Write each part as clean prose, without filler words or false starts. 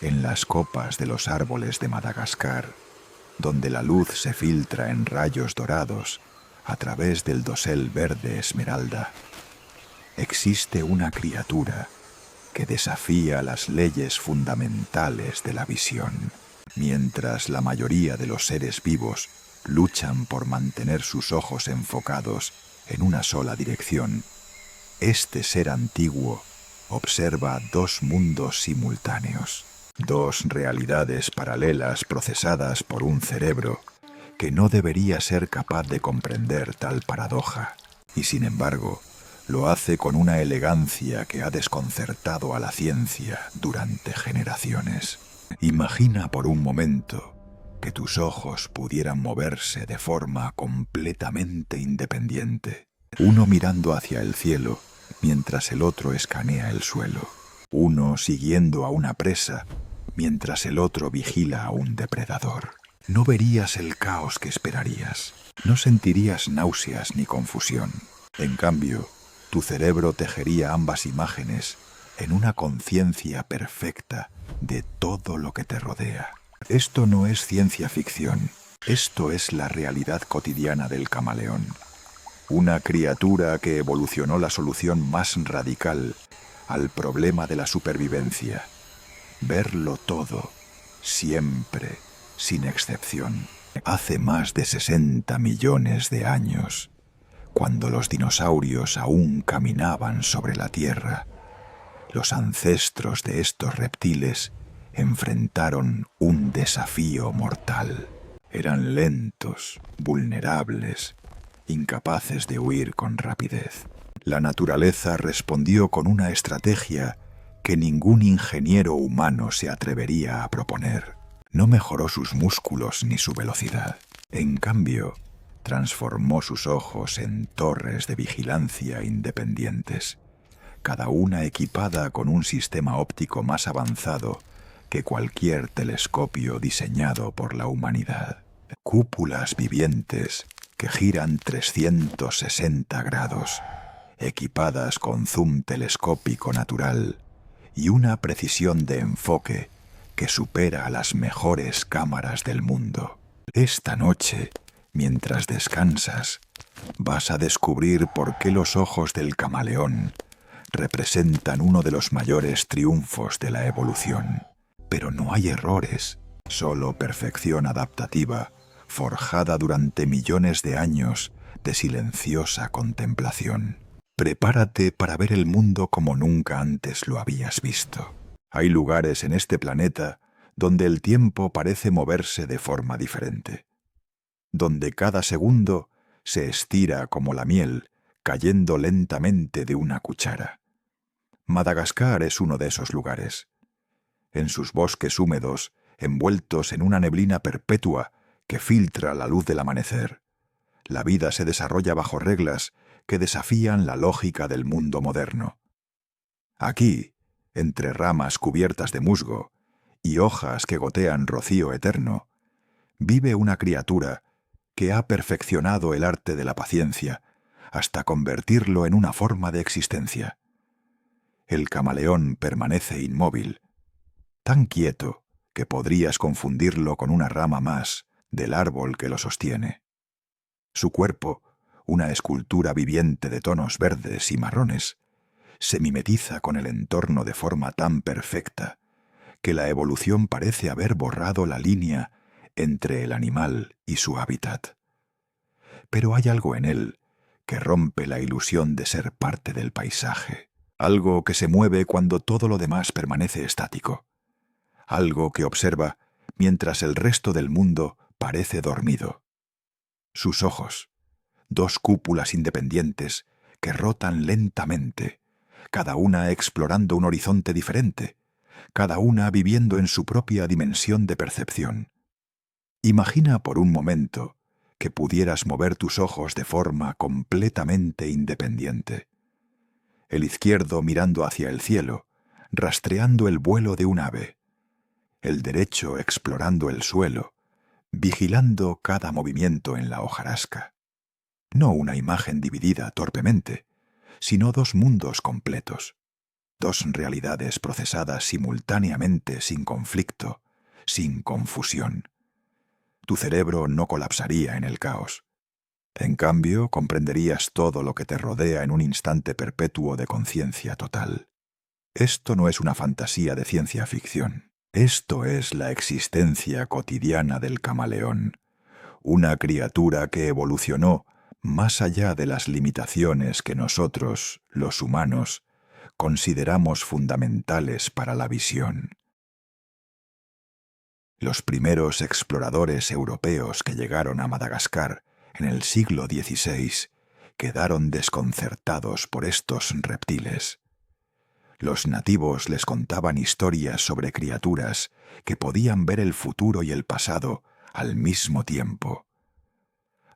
en las copas de los árboles de Madagascar, donde la luz se filtra en rayos dorados a través del dosel verde esmeralda, existe una criatura que desafía las leyes fundamentales de la visión. Mientras la mayoría de los seres vivos luchan por mantener sus ojos enfocados en una sola dirección, este ser antiguo observa dos mundos simultáneos, dos realidades paralelas procesadas por un cerebro que no debería ser capaz de comprender tal paradoja, y sin embargo, lo hace con una elegancia que ha desconcertado a la ciencia durante generaciones. Imagina por un momento que tus ojos pudieran moverse de forma completamente independiente, uno mirando hacia el cielo mientras el otro escanea el suelo, uno siguiendo a una presa mientras el otro vigila a un depredador. No verías el caos que esperarías, no sentirías náuseas ni confusión. En cambio, tu cerebro tejería ambas imágenes en una conciencia perfecta de todo lo que te rodea. Esto no es ciencia ficción, esto es la realidad cotidiana del camaleón. Una criatura que evolucionó la solución más radical al problema de la supervivencia. Verlo todo, siempre, sin excepción. Hace más de 60 millones de años, cuando los dinosaurios aún caminaban sobre la Tierra, los ancestros de estos reptiles enfrentaron un desafío mortal. Eran lentos, vulnerables, incapaces de huir con rapidez. La naturaleza respondió con una estrategia que ningún ingeniero humano se atrevería a proponer. No mejoró sus músculos ni su velocidad. En cambio, transformó sus ojos en torres de vigilancia independientes, cada una equipada con un sistema óptico más avanzado que cualquier telescopio diseñado por la humanidad. Cúpulas vivientes que giran 360 grados, equipadas con zoom telescópico natural y una precisión de enfoque que supera a las mejores cámaras del mundo. Esta noche, mientras descansas, vas a descubrir por qué los ojos del camaleón representan uno de los mayores triunfos de la evolución. Pero no hay errores, solo perfección adaptativa, forjada durante millones de años de silenciosa contemplación. Prepárate para ver el mundo como nunca antes lo habías visto. Hay lugares en este planeta donde el tiempo parece moverse de forma diferente, donde cada segundo se estira como la miel cayendo lentamente de una cuchara. Madagascar es uno de esos lugares. En sus bosques húmedos, envueltos en una neblina perpetua que filtra la luz del amanecer, la vida se desarrolla bajo reglas que desafían la lógica del mundo moderno. Aquí, entre ramas cubiertas de musgo y hojas que gotean rocío eterno, vive una criatura que ha perfeccionado el arte de la paciencia hasta convertirlo en una forma de existencia. El camaleón permanece inmóvil, tan quieto que podrías confundirlo con una rama más del árbol que lo sostiene. Su cuerpo, una escultura viviente de tonos verdes y marrones, se mimetiza con el entorno de forma tan perfecta que la evolución parece haber borrado la línea entre el animal y su hábitat. Pero hay algo en él que rompe la ilusión de ser parte del paisaje, algo que se mueve cuando todo lo demás permanece estático, algo que observa mientras el resto del mundo parece dormido. Sus ojos, dos cúpulas independientes que rotan lentamente, cada una explorando un horizonte diferente, cada una viviendo en su propia dimensión de percepción. Imagina por un momento que pudieras mover tus ojos de forma completamente independiente. El izquierdo mirando hacia el cielo, rastreando el vuelo de un ave. El derecho explorando el suelo, vigilando cada movimiento en la hojarasca. No una imagen dividida torpemente, sino dos mundos completos. dos realidades procesadas simultáneamente sin conflicto, sin confusión. Tu cerebro no colapsaría en el caos. En cambio, comprenderías todo lo que te rodea en un instante perpetuo de conciencia total. Esto no es una fantasía de ciencia ficción. Esto es la existencia cotidiana del camaleón, una criatura que evolucionó más allá de las limitaciones que nosotros, los humanos, consideramos fundamentales para la visión. Los primeros exploradores europeos que llegaron a Madagascar en el siglo XVI quedaron desconcertados por estos reptiles. Los nativos les contaban historias sobre criaturas que podían ver el futuro y el pasado al mismo tiempo.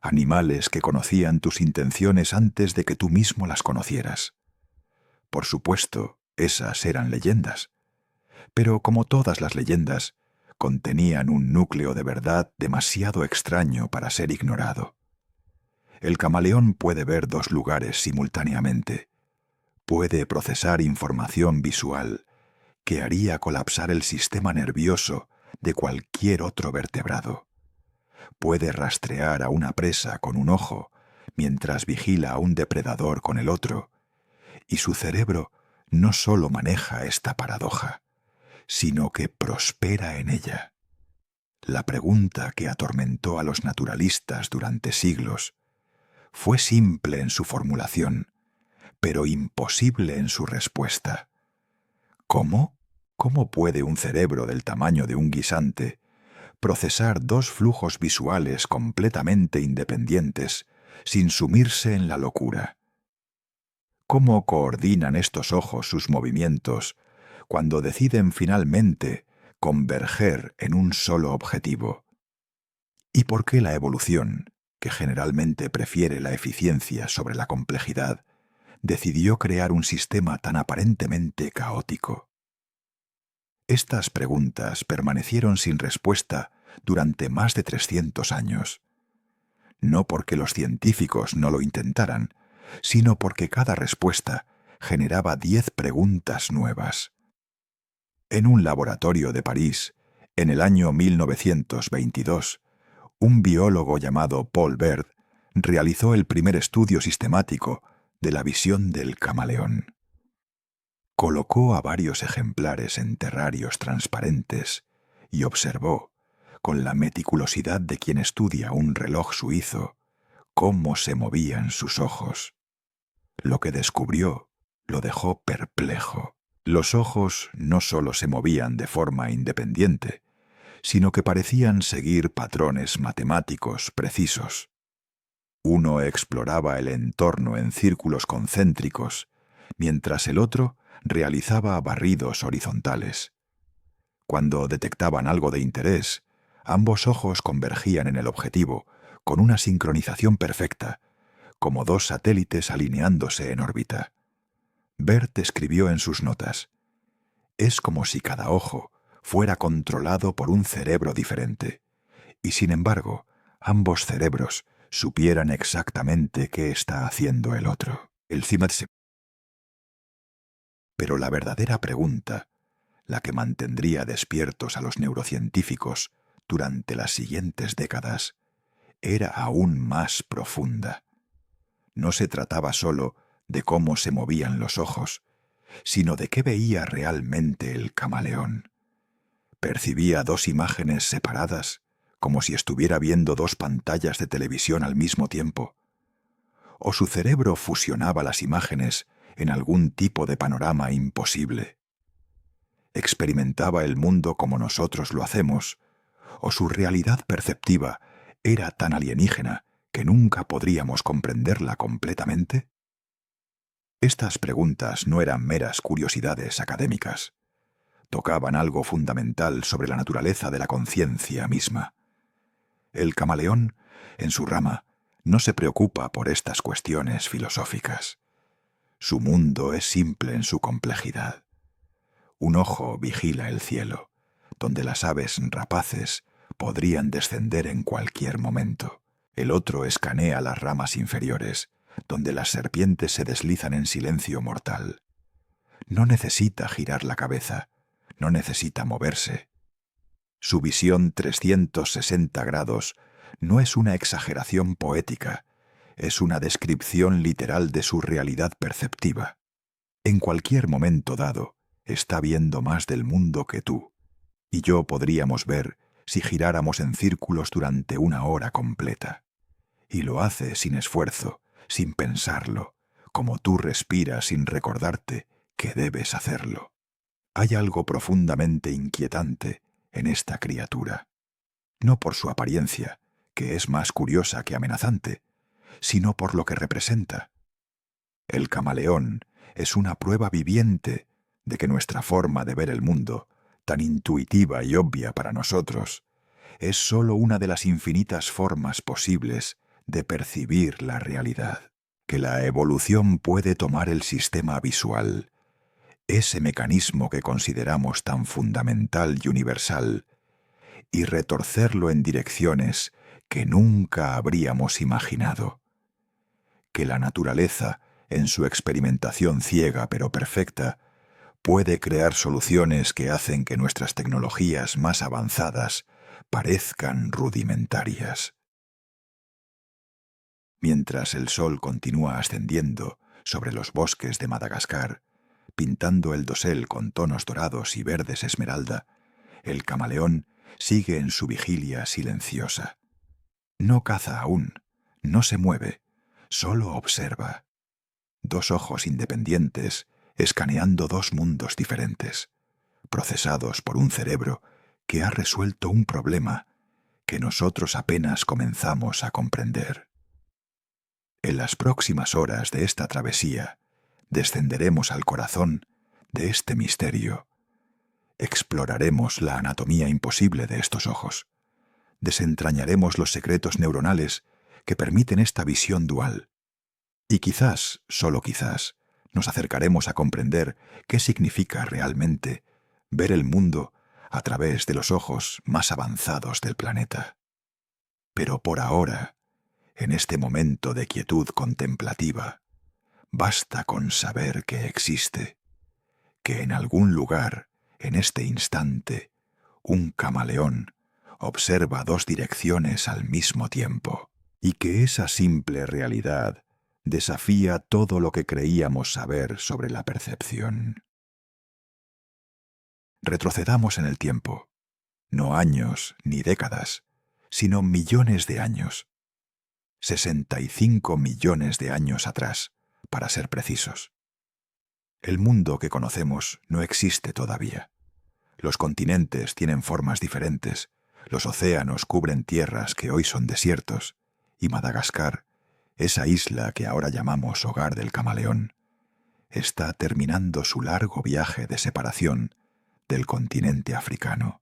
Animales que conocían tus intenciones antes de que tú mismo las conocieras. Por supuesto, esas eran leyendas. Pero como todas las leyendas, contenían un núcleo de verdad demasiado extraño para ser ignorado. El camaleón puede ver dos lugares simultáneamente. Puede procesar información visual que haría colapsar el sistema nervioso de cualquier otro vertebrado. Puede rastrear a una presa con un ojo mientras vigila a un depredador con el otro, y su cerebro no solo maneja esta paradoja, sino que prospera en ella. La pregunta que atormentó a los naturalistas durante siglos fue simple en su formulación, pero imposible en su respuesta. ¿Cómo? ¿Cómo puede un cerebro del tamaño de un guisante procesar dos flujos visuales completamente independientes sin sumirse en la locura? ¿Cómo coordinan estos ojos sus movimientos cuando deciden finalmente converger en un solo objetivo? ¿Y por qué la evolución, que generalmente prefiere la eficiencia sobre la complejidad, decidió crear un sistema tan aparentemente caótico? Estas preguntas permanecieron sin respuesta durante más de 300 años. No porque los científicos no lo intentaran, sino porque cada respuesta generaba 10 preguntas nuevas. En un laboratorio de París, en el año 1922, un biólogo llamado Paul Bert realizó el primer estudio sistemático de la visión del camaleón. Colocó a varios ejemplares en terrarios transparentes y observó, con la meticulosidad de quien estudia un reloj suizo, cómo se movían sus ojos. Lo que descubrió lo dejó perplejo. Los ojos no solo se movían de forma independiente, sino que parecían seguir patrones matemáticos precisos. Uno exploraba el entorno en círculos concéntricos, mientras el otro realizaba barridos horizontales. Cuando detectaban algo de interés, ambos ojos convergían en el objetivo con una sincronización perfecta, como dos satélites alineándose en órbita. Bert escribió en sus notas: «Es como si cada ojo fuera controlado por un cerebro diferente, y sin embargo, ambos cerebros supieran exactamente qué está haciendo el otro». Pero la verdadera pregunta, la que mantendría despiertos a los neurocientíficos durante las siguientes décadas, era aún más profunda. No se trataba solo de cómo se movían los ojos, sino de qué veía realmente el camaleón. ¿Percibía dos imágenes separadas, como si estuviera viendo dos pantallas de televisión al mismo tiempo? ¿O su cerebro fusionaba las imágenes en algún tipo de panorama imposible? ¿Experimentaba el mundo como nosotros lo hacemos, o su realidad perceptiva era tan alienígena que nunca podríamos comprenderla completamente? Estas preguntas no eran meras curiosidades académicas. Tocaban algo fundamental sobre la naturaleza de la conciencia misma. El camaleón, en su rama, no se preocupa por estas cuestiones filosóficas. Su mundo es simple en su complejidad. Un ojo vigila el cielo, donde las aves rapaces podrían descender en cualquier momento. El otro escanea las ramas inferiores, donde las serpientes se deslizan en silencio mortal. No necesita girar la cabeza, no necesita moverse. Su visión 360 grados no es una exageración poética, es una descripción literal de su realidad perceptiva. En cualquier momento dado, está viendo más del mundo que tú, y yo podríamos ver si giráramos en círculos durante una hora completa. Y lo hace sin esfuerzo, sin pensarlo, como tú respiras sin recordarte que debes hacerlo. Hay algo profundamente inquietante en esta criatura, no por su apariencia, que es más curiosa que amenazante, sino por lo que representa. El camaleón es una prueba viviente de que nuestra forma de ver el mundo, tan intuitiva y obvia para nosotros, es sólo una de las infinitas formas posibles de percibir la realidad, que la evolución puede tomar el sistema visual, ese mecanismo que consideramos tan fundamental y universal, y retorcerlo en direcciones que nunca habríamos imaginado. Que la naturaleza, en su experimentación ciega pero perfecta, puede crear soluciones que hacen que nuestras tecnologías más avanzadas parezcan rudimentarias. Mientras el sol continúa ascendiendo sobre los bosques de Madagascar, pintando el dosel con tonos dorados y verdes esmeralda, el camaleón sigue en su vigilia silenciosa. No caza aún, no se mueve, solo observa. Dos ojos independientes escaneando dos mundos diferentes, procesados por un cerebro que ha resuelto un problema que nosotros apenas comenzamos a comprender. En las próximas horas de esta travesía, descenderemos al corazón de este misterio. Exploraremos la anatomía imposible de estos ojos. Desentrañaremos los secretos neuronales que permiten esta visión dual. Y quizás, solo quizás, nos acercaremos a comprender qué significa realmente ver el mundo a través de los ojos más avanzados del planeta. Pero por ahora, en este momento de quietud contemplativa, basta con saber que existe, que en algún lugar, en este instante, un camaleón observa dos direcciones al mismo tiempo, y que esa simple realidad desafía todo lo que creíamos saber sobre la percepción. Retrocedamos en el tiempo, no años ni décadas, sino millones de años. 65 millones de años atrás, para ser precisos. El mundo que conocemos no existe todavía. Los continentes tienen formas diferentes, los océanos cubren tierras que hoy son desiertos, y Madagascar, esa isla que ahora llamamos hogar del camaleón, está terminando su largo viaje de separación del continente africano.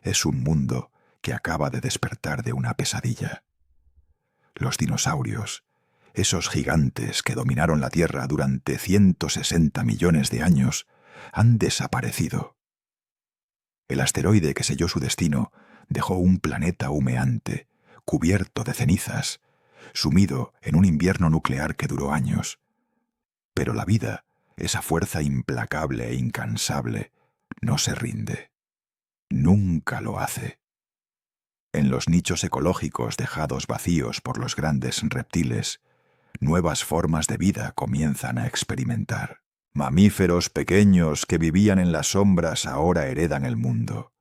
Es un mundo que acaba de despertar de una pesadilla. Los dinosaurios, esos gigantes que dominaron la Tierra durante 160 millones de años, han desaparecido. El asteroide que selló su destino dejó un planeta humeante, cubierto de cenizas, sumido en un invierno nuclear que duró años. Pero la vida, esa fuerza implacable e incansable, no se rinde. Nunca lo hace. En los nichos ecológicos dejados vacíos por los grandes reptiles, nuevas formas de vida comienzan a experimentar. Mamíferos pequeños que vivían en las sombras ahora heredan el mundo.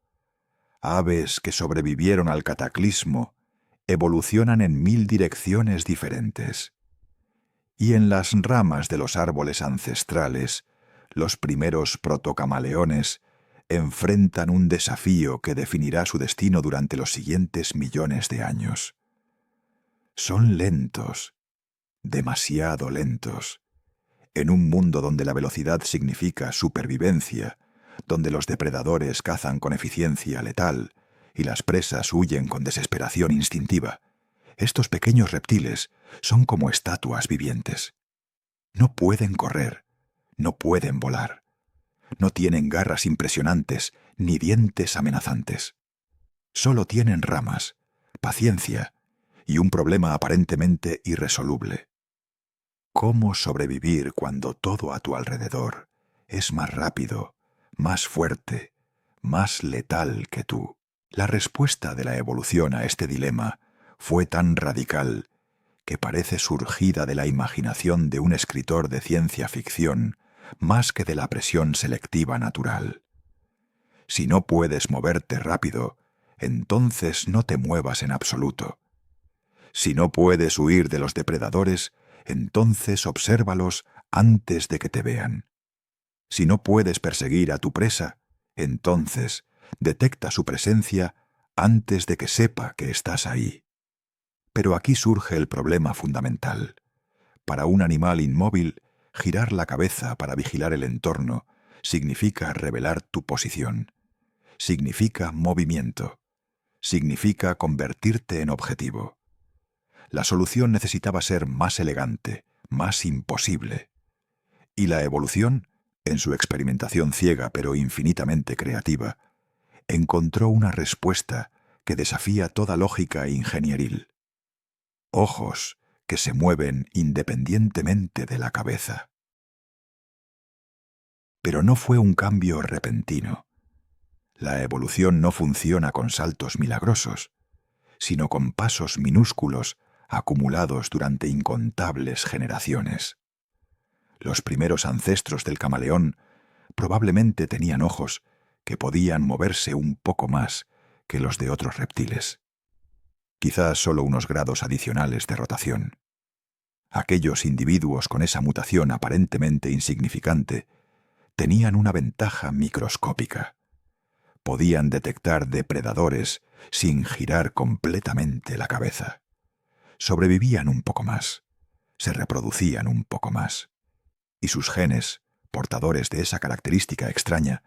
Aves que sobrevivieron al cataclismo evolucionan en 1000 direcciones diferentes. Y en las ramas de los árboles ancestrales, los primeros protocamaleones enfrentan un desafío que definirá su destino durante los siguientes millones de años. Son lentos, demasiado lentos, en un mundo donde la velocidad significa supervivencia, donde los depredadores cazan con eficiencia letal y las presas huyen con desesperación instintiva. Estos pequeños reptiles son como estatuas vivientes. No pueden correr, no pueden volar. No tienen garras impresionantes ni dientes amenazantes. Solo tienen ramas, paciencia y un problema aparentemente irresoluble. ¿Cómo sobrevivir cuando todo a tu alrededor es más rápido, más fuerte, más letal que tú. La respuesta de la evolución a este dilema fue tan radical que parece surgida de la imaginación de un escritor de ciencia ficción más que de la presión selectiva natural. Si no puedes moverte rápido, entonces no te muevas en absoluto. Si no puedes huir de los depredadores, entonces obsérvalos antes de que te vean. Si no puedes perseguir a tu presa, entonces detecta su presencia antes de que sepa que estás ahí. Pero aquí surge el problema fundamental. Para un animal inmóvil, girar la cabeza para vigilar el entorno significa revelar tu posición. Significa movimiento. Significa convertirte en objetivo. La solución necesitaba ser más elegante, más imposible. Y la evolución, en su experimentación ciega pero infinitamente creativa, encontró una respuesta que desafía toda lógica ingenieril. Ojos que se mueven independientemente de la cabeza. Pero no fue un cambio repentino. La evolución no funciona con saltos milagrosos, sino con pasos minúsculos acumulados durante incontables generaciones. Los primeros ancestros del camaleón probablemente tenían ojos que podían moverse un poco más que los de otros reptiles. Quizás solo unos grados adicionales de rotación. Aquellos individuos con esa mutación aparentemente insignificante tenían una ventaja microscópica. Podían detectar depredadores sin girar completamente la cabeza. Sobrevivían un poco más, se reproducían un poco más, y sus genes, portadores de esa característica extraña,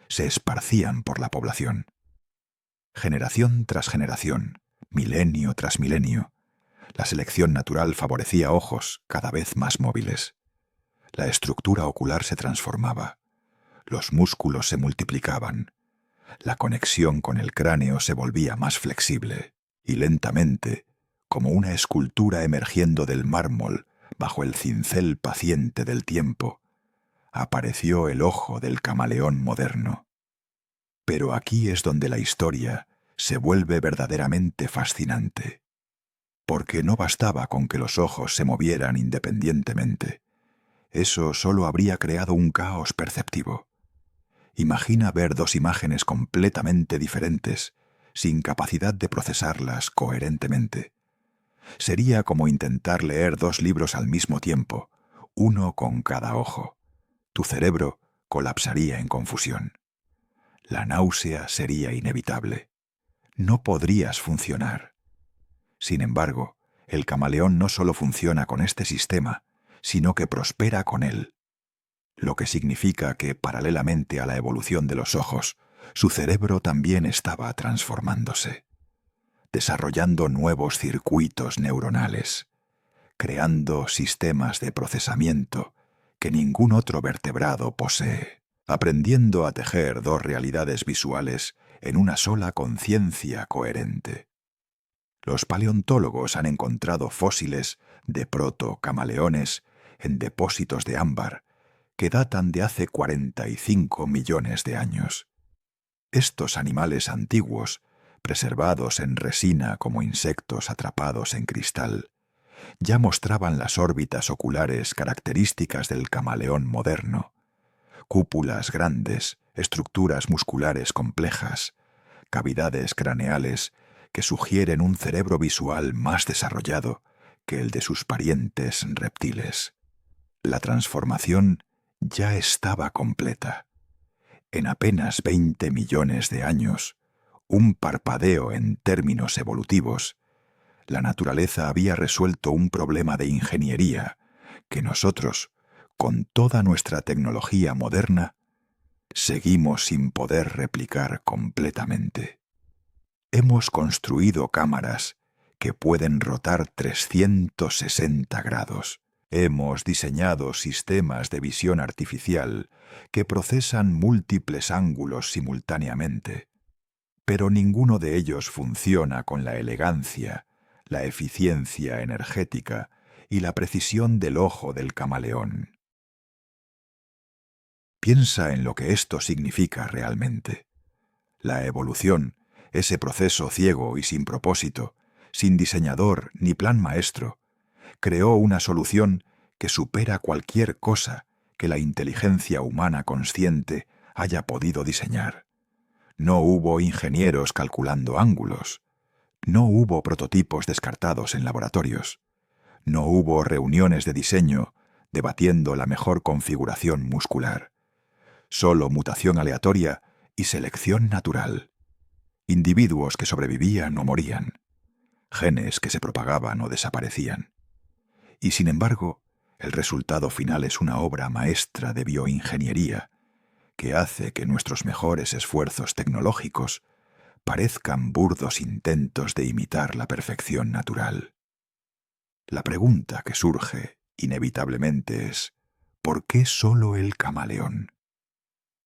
se esparcían por la población. Generación tras generación, milenio tras milenio, la selección natural favorecía ojos cada vez más móviles. La estructura ocular se transformaba, los músculos se multiplicaban, la conexión con el cráneo se volvía más flexible, y lentamente, como una escultura emergiendo del mármol bajo el cincel paciente del tiempo, apareció el ojo del camaleón moderno. Pero aquí es donde la historia se vuelve verdaderamente fascinante. Porque no bastaba con que los ojos se movieran independientemente. Eso solo habría creado un caos perceptivo. Imagina ver dos imágenes completamente diferentes, sin capacidad de procesarlas coherentemente. Sería como intentar leer dos libros al mismo tiempo, uno con cada ojo. Tu cerebro colapsaría en confusión. La náusea sería inevitable. No podrías funcionar. Sin embargo, el camaleón no solo funciona con este sistema, sino que prospera con él. Lo que significa que, paralelamente a la evolución de los ojos, su cerebro también estaba transformándose, desarrollando nuevos circuitos neuronales, creando sistemas de procesamiento que ningún otro vertebrado posee, aprendiendo a tejer dos realidades visuales en una sola conciencia coherente. Los paleontólogos han encontrado fósiles de proto-camaleones en depósitos de ámbar que datan de hace 45 millones de años. Estos animales antiguos, preservados en resina como insectos atrapados en cristal, ya mostraban las órbitas oculares características del camaleón moderno, cúpulas grandes, estructuras musculares complejas, cavidades craneales que sugieren un cerebro visual más desarrollado que el de sus parientes reptiles. La transformación ya estaba completa. En apenas 20 millones de años, un parpadeo en términos evolutivos, la naturaleza había resuelto un problema de ingeniería que nosotros, con toda nuestra tecnología moderna, seguimos sin poder replicar completamente. Hemos construido cámaras que pueden rotar 360 grados. Hemos diseñado sistemas de visión artificial que procesan múltiples ángulos simultáneamente, pero ninguno de ellos funciona con la elegancia, la eficiencia energética y la precisión del ojo del camaleón. Piensa en lo que esto significa realmente. La evolución, ese proceso ciego y sin propósito, sin diseñador ni plan maestro, creó una solución que supera cualquier cosa que la inteligencia humana consciente haya podido diseñar. No hubo ingenieros calculando ángulos. No hubo prototipos descartados en laboratorios. No hubo reuniones de diseño debatiendo la mejor configuración muscular. Solo mutación aleatoria y selección natural. Individuos que sobrevivían o morían. Genes que se propagaban o desaparecían. Y sin embargo, el resultado final es una obra maestra de bioingeniería que hace que nuestros mejores esfuerzos tecnológicos parezcan burdos intentos de imitar la perfección natural. La pregunta que surge inevitablemente es: ¿por qué solo el camaleón?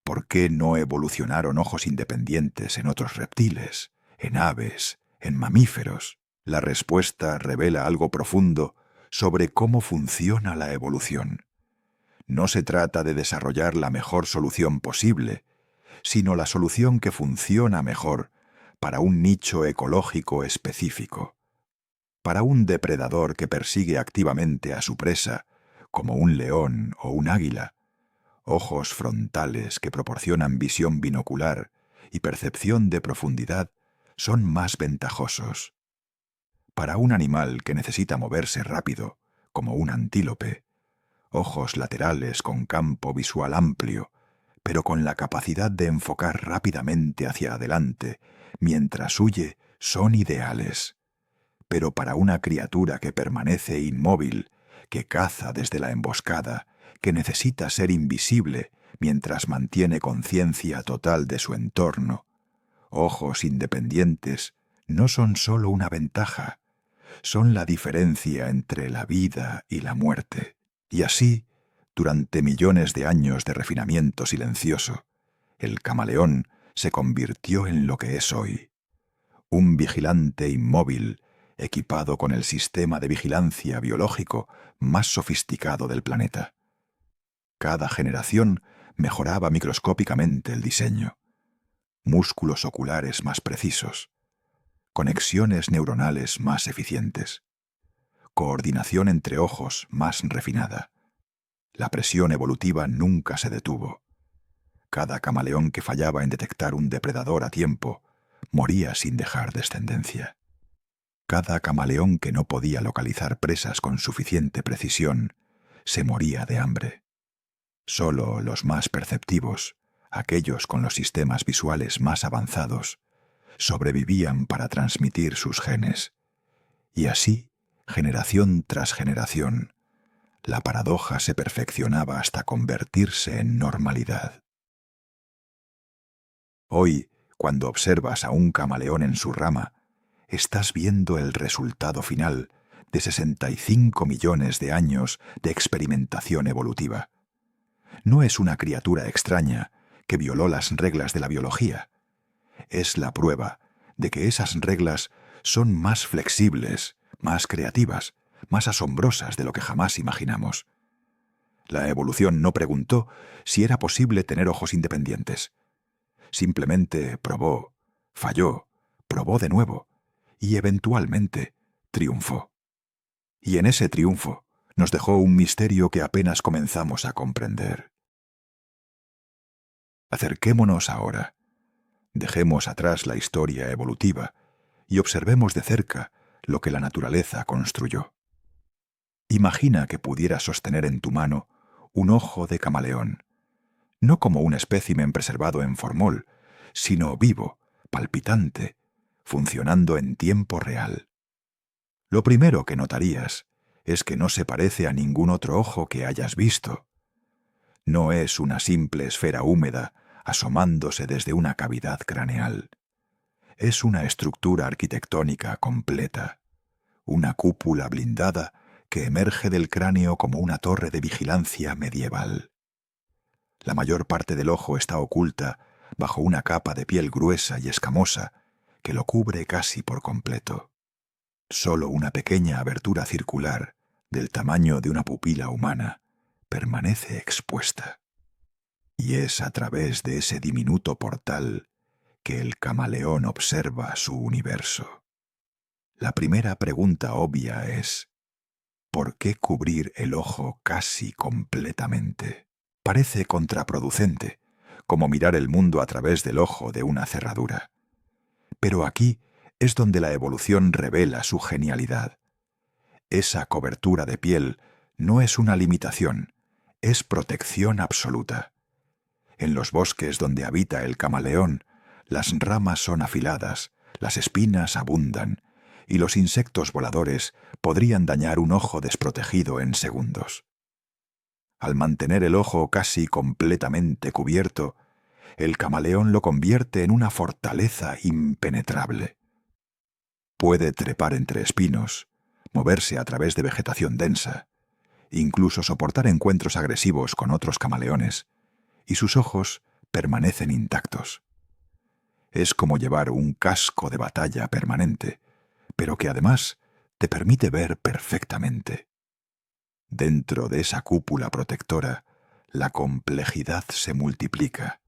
¿Por qué no evolucionaron ojos independientes en otros reptiles, en aves, en mamíferos? La respuesta revela algo profundo sobre cómo funciona la evolución. No se trata de desarrollar la mejor solución posible, sino la solución que funciona mejor para un nicho ecológico específico. Para un depredador que persigue activamente a su presa, como un león o un águila, ojos frontales que proporcionan visión binocular y percepción de profundidad son más ventajosos. Para un animal que necesita moverse rápido, como un antílope, ojos laterales con campo visual amplio, pero con la capacidad de enfocar rápidamente hacia adelante mientras huye, son ideales. Pero para una criatura que permanece inmóvil, que caza desde la emboscada, que necesita ser invisible mientras mantiene conciencia total de su entorno, ojos independientes no son solo una ventaja, son la diferencia entre la vida y la muerte. Y así, durante millones de años de refinamiento silencioso, el camaleón se convirtió en lo que es hoy: un vigilante inmóvil equipado con el sistema de vigilancia biológico más sofisticado del planeta. Cada generación mejoraba microscópicamente el diseño: músculos oculares más precisos, conexiones neuronales más eficientes, coordinación entre ojos más refinada. La presión evolutiva nunca se detuvo. Cada camaleón que fallaba en detectar un depredador a tiempo moría sin dejar descendencia. Cada camaleón que no podía localizar presas con suficiente precisión se moría de hambre. Solo los más perceptivos, aquellos con los sistemas visuales más avanzados, sobrevivían para transmitir sus genes. Y así, generación tras generación, la paradoja se perfeccionaba hasta convertirse en normalidad. Hoy, cuando observas a un camaleón en su rama, estás viendo el resultado final de 65 millones de años de experimentación evolutiva. No es una criatura extraña que violó las reglas de la biología. Es la prueba de que esas reglas son más flexibles, más creativas, más asombrosas de lo que jamás imaginamos. La evolución no preguntó si era posible tener ojos independientes. Simplemente probó, falló, probó de nuevo y eventualmente triunfó. Y en ese triunfo nos dejó un misterio que apenas comenzamos a comprender. Acerquémonos ahora. Dejemos atrás la historia evolutiva y observemos de cerca lo que la naturaleza construyó. Imagina que pudieras sostener en tu mano un ojo de camaleón, no como un espécimen preservado en formol, sino vivo, palpitante, funcionando en tiempo real. Lo primero que notarías es que no se parece a ningún otro ojo que hayas visto. No es una simple esfera húmeda asomándose desde una cavidad craneal. Es una estructura arquitectónica completa, una cúpula blindada que emerge del cráneo como una torre de vigilancia medieval. La mayor parte del ojo está oculta bajo una capa de piel gruesa y escamosa que lo cubre casi por completo. Solo una pequeña abertura circular, del tamaño de una pupila humana, permanece expuesta. Y es a través de ese diminuto portal que el camaleón observa su universo. La primera pregunta obvia es: ¿por qué cubrir el ojo casi completamente? Parece contraproducente, como mirar el mundo a través del ojo de una cerradura. Pero aquí es donde la evolución revela su genialidad. Esa cobertura de piel no es una limitación, es protección absoluta. En los bosques donde habita el camaleón, las ramas son afiladas, las espinas abundan, y los insectos voladores podrían dañar un ojo desprotegido en segundos. Al mantener el ojo casi completamente cubierto, el camaleón lo convierte en una fortaleza impenetrable. Puede trepar entre espinos, moverse a través de vegetación densa, incluso soportar encuentros agresivos con otros camaleones, y sus ojos permanecen intactos. Es como llevar un casco de batalla permanente, pero que además te permite ver perfectamente. Dentro de esa cúpula protectora, la complejidad se multiplica.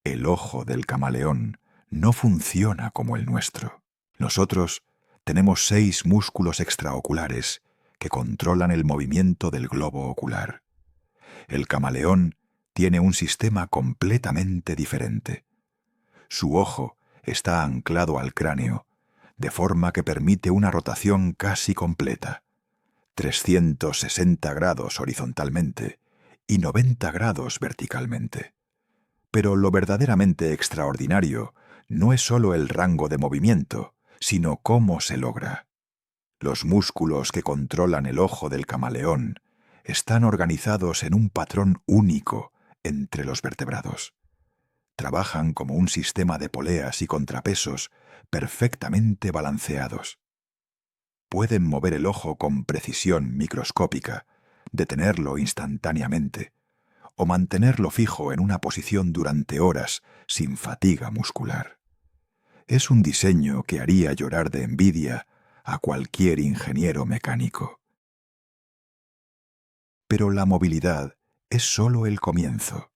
El ojo del camaleón no funciona como el nuestro. Nosotros tenemos 6 músculos extraoculares que controlan el movimiento del globo ocular. El camaleón tiene un sistema completamente diferente. Su ojo está anclado al cráneo, de forma que permite una rotación casi completa, 360 grados horizontalmente y 90 grados verticalmente. Pero lo verdaderamente extraordinario no es solo el rango de movimiento, sino cómo se logra. Los músculos que controlan el ojo del camaleón están organizados en un patrón único entre los vertebrados. Trabajan como un sistema de poleas y contrapesos perfectamente balanceados. Pueden mover el ojo con precisión microscópica, detenerlo instantáneamente, o mantenerlo fijo en una posición durante horas sin fatiga muscular. Es un diseño que haría llorar de envidia a cualquier ingeniero mecánico. Pero la movilidad es solo el comienzo.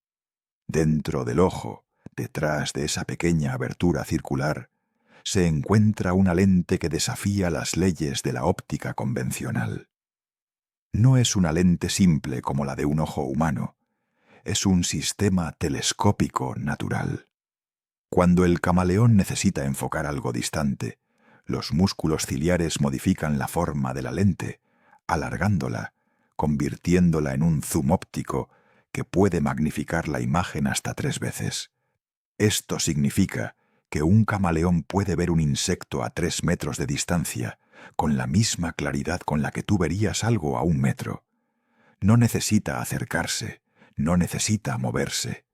Dentro del ojo, detrás de esa pequeña abertura circular, se encuentra una lente que desafía las leyes de la óptica convencional. No es una lente simple como la de un ojo humano, es un sistema telescópico natural. Cuando el camaleón necesita enfocar algo distante, los músculos ciliares modifican la forma de la lente, alargándola, convirtiéndola en un zoom óptico que puede magnificar la imagen hasta 3 veces. Esto significa que un camaleón puede ver un insecto a 3 metros de distancia con la misma claridad con la que tú verías algo a 1 metro. No necesita acercarse, no necesita moverse.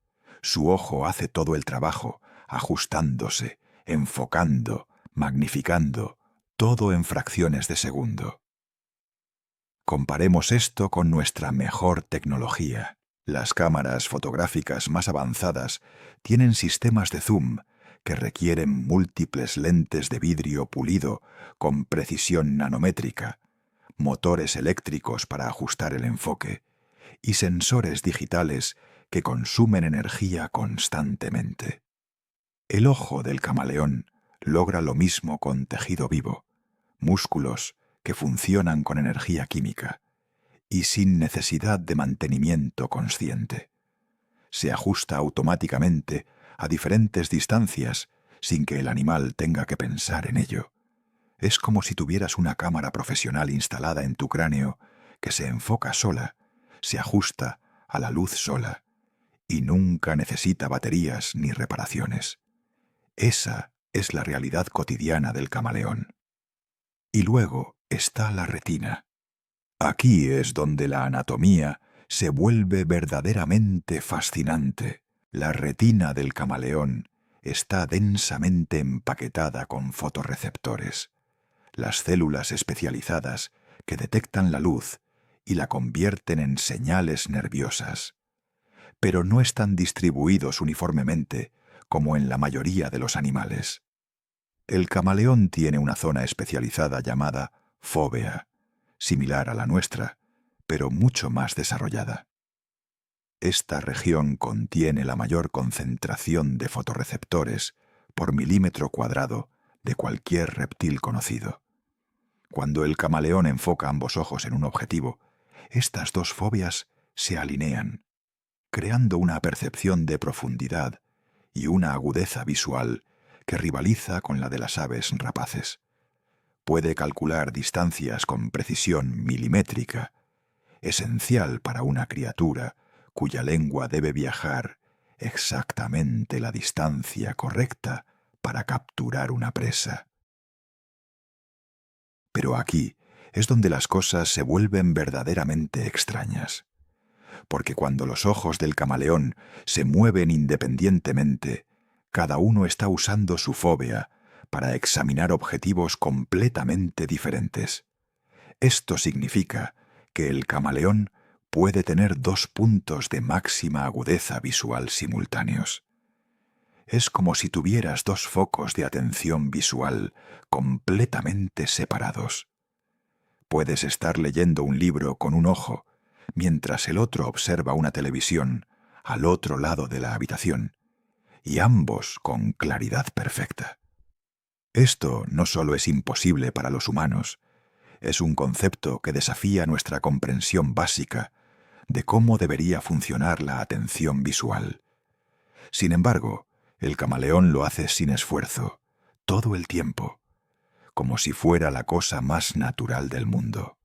Su ojo hace todo el trabajo, ajustándose, enfocando, magnificando, todo en fracciones de segundo. Comparemos esto con nuestra mejor tecnología. Las cámaras fotográficas más avanzadas tienen sistemas de zoom que requieren múltiples lentes de vidrio pulido con precisión nanométrica, motores eléctricos para ajustar el enfoque y sensores digitales que consumen energía constantemente. El ojo del camaleón logra lo mismo con tejido vivo, músculos que funcionan con energía química y sin necesidad de mantenimiento consciente. Se ajusta automáticamente a diferentes distancias sin que el animal tenga que pensar en ello. Es como si tuvieras una cámara profesional instalada en tu cráneo que se enfoca sola, se ajusta a la luz sola y nunca necesita baterías ni reparaciones. Esa es la realidad cotidiana del camaleón. Y luego está la retina. Aquí es donde la anatomía se vuelve verdaderamente fascinante. La retina del camaleón está densamente empaquetada con fotorreceptores, las células especializadas que detectan la luz y la convierten en señales nerviosas. Pero no están distribuidos uniformemente como en la mayoría de los animales. El camaleón tiene una zona especializada llamada fóvea, similar a la nuestra, pero mucho más desarrollada. Esta región contiene la mayor concentración de fotorreceptores por milímetro cuadrado de cualquier reptil conocido. Cuando el camaleón enfoca ambos ojos en un objetivo, estas dos fobias se alinean, creando una percepción de profundidad y una agudeza visual que rivaliza con la de las aves rapaces. Puede calcular distancias con precisión milimétrica, esencial para una criatura cuya lengua debe viajar exactamente la distancia correcta para capturar una presa. Pero aquí es donde las cosas se vuelven verdaderamente extrañas, porque cuando los ojos del camaleón se mueven independientemente, cada uno está usando su fóvea para examinar objetivos completamente diferentes. Esto significa que el camaleón puede tener dos puntos de máxima agudeza visual simultáneos. Es como si tuvieras dos focos de atención visual completamente separados. Puedes estar leyendo un libro con un ojo, mientras el otro observa una televisión al otro lado de la habitación, y ambos con claridad perfecta. Esto no solo es imposible para los humanos, es un concepto que desafía nuestra comprensión básica de cómo debería funcionar la atención visual. Sin embargo, el camaleón lo hace sin esfuerzo, todo el tiempo, como si fuera la cosa más natural del mundo.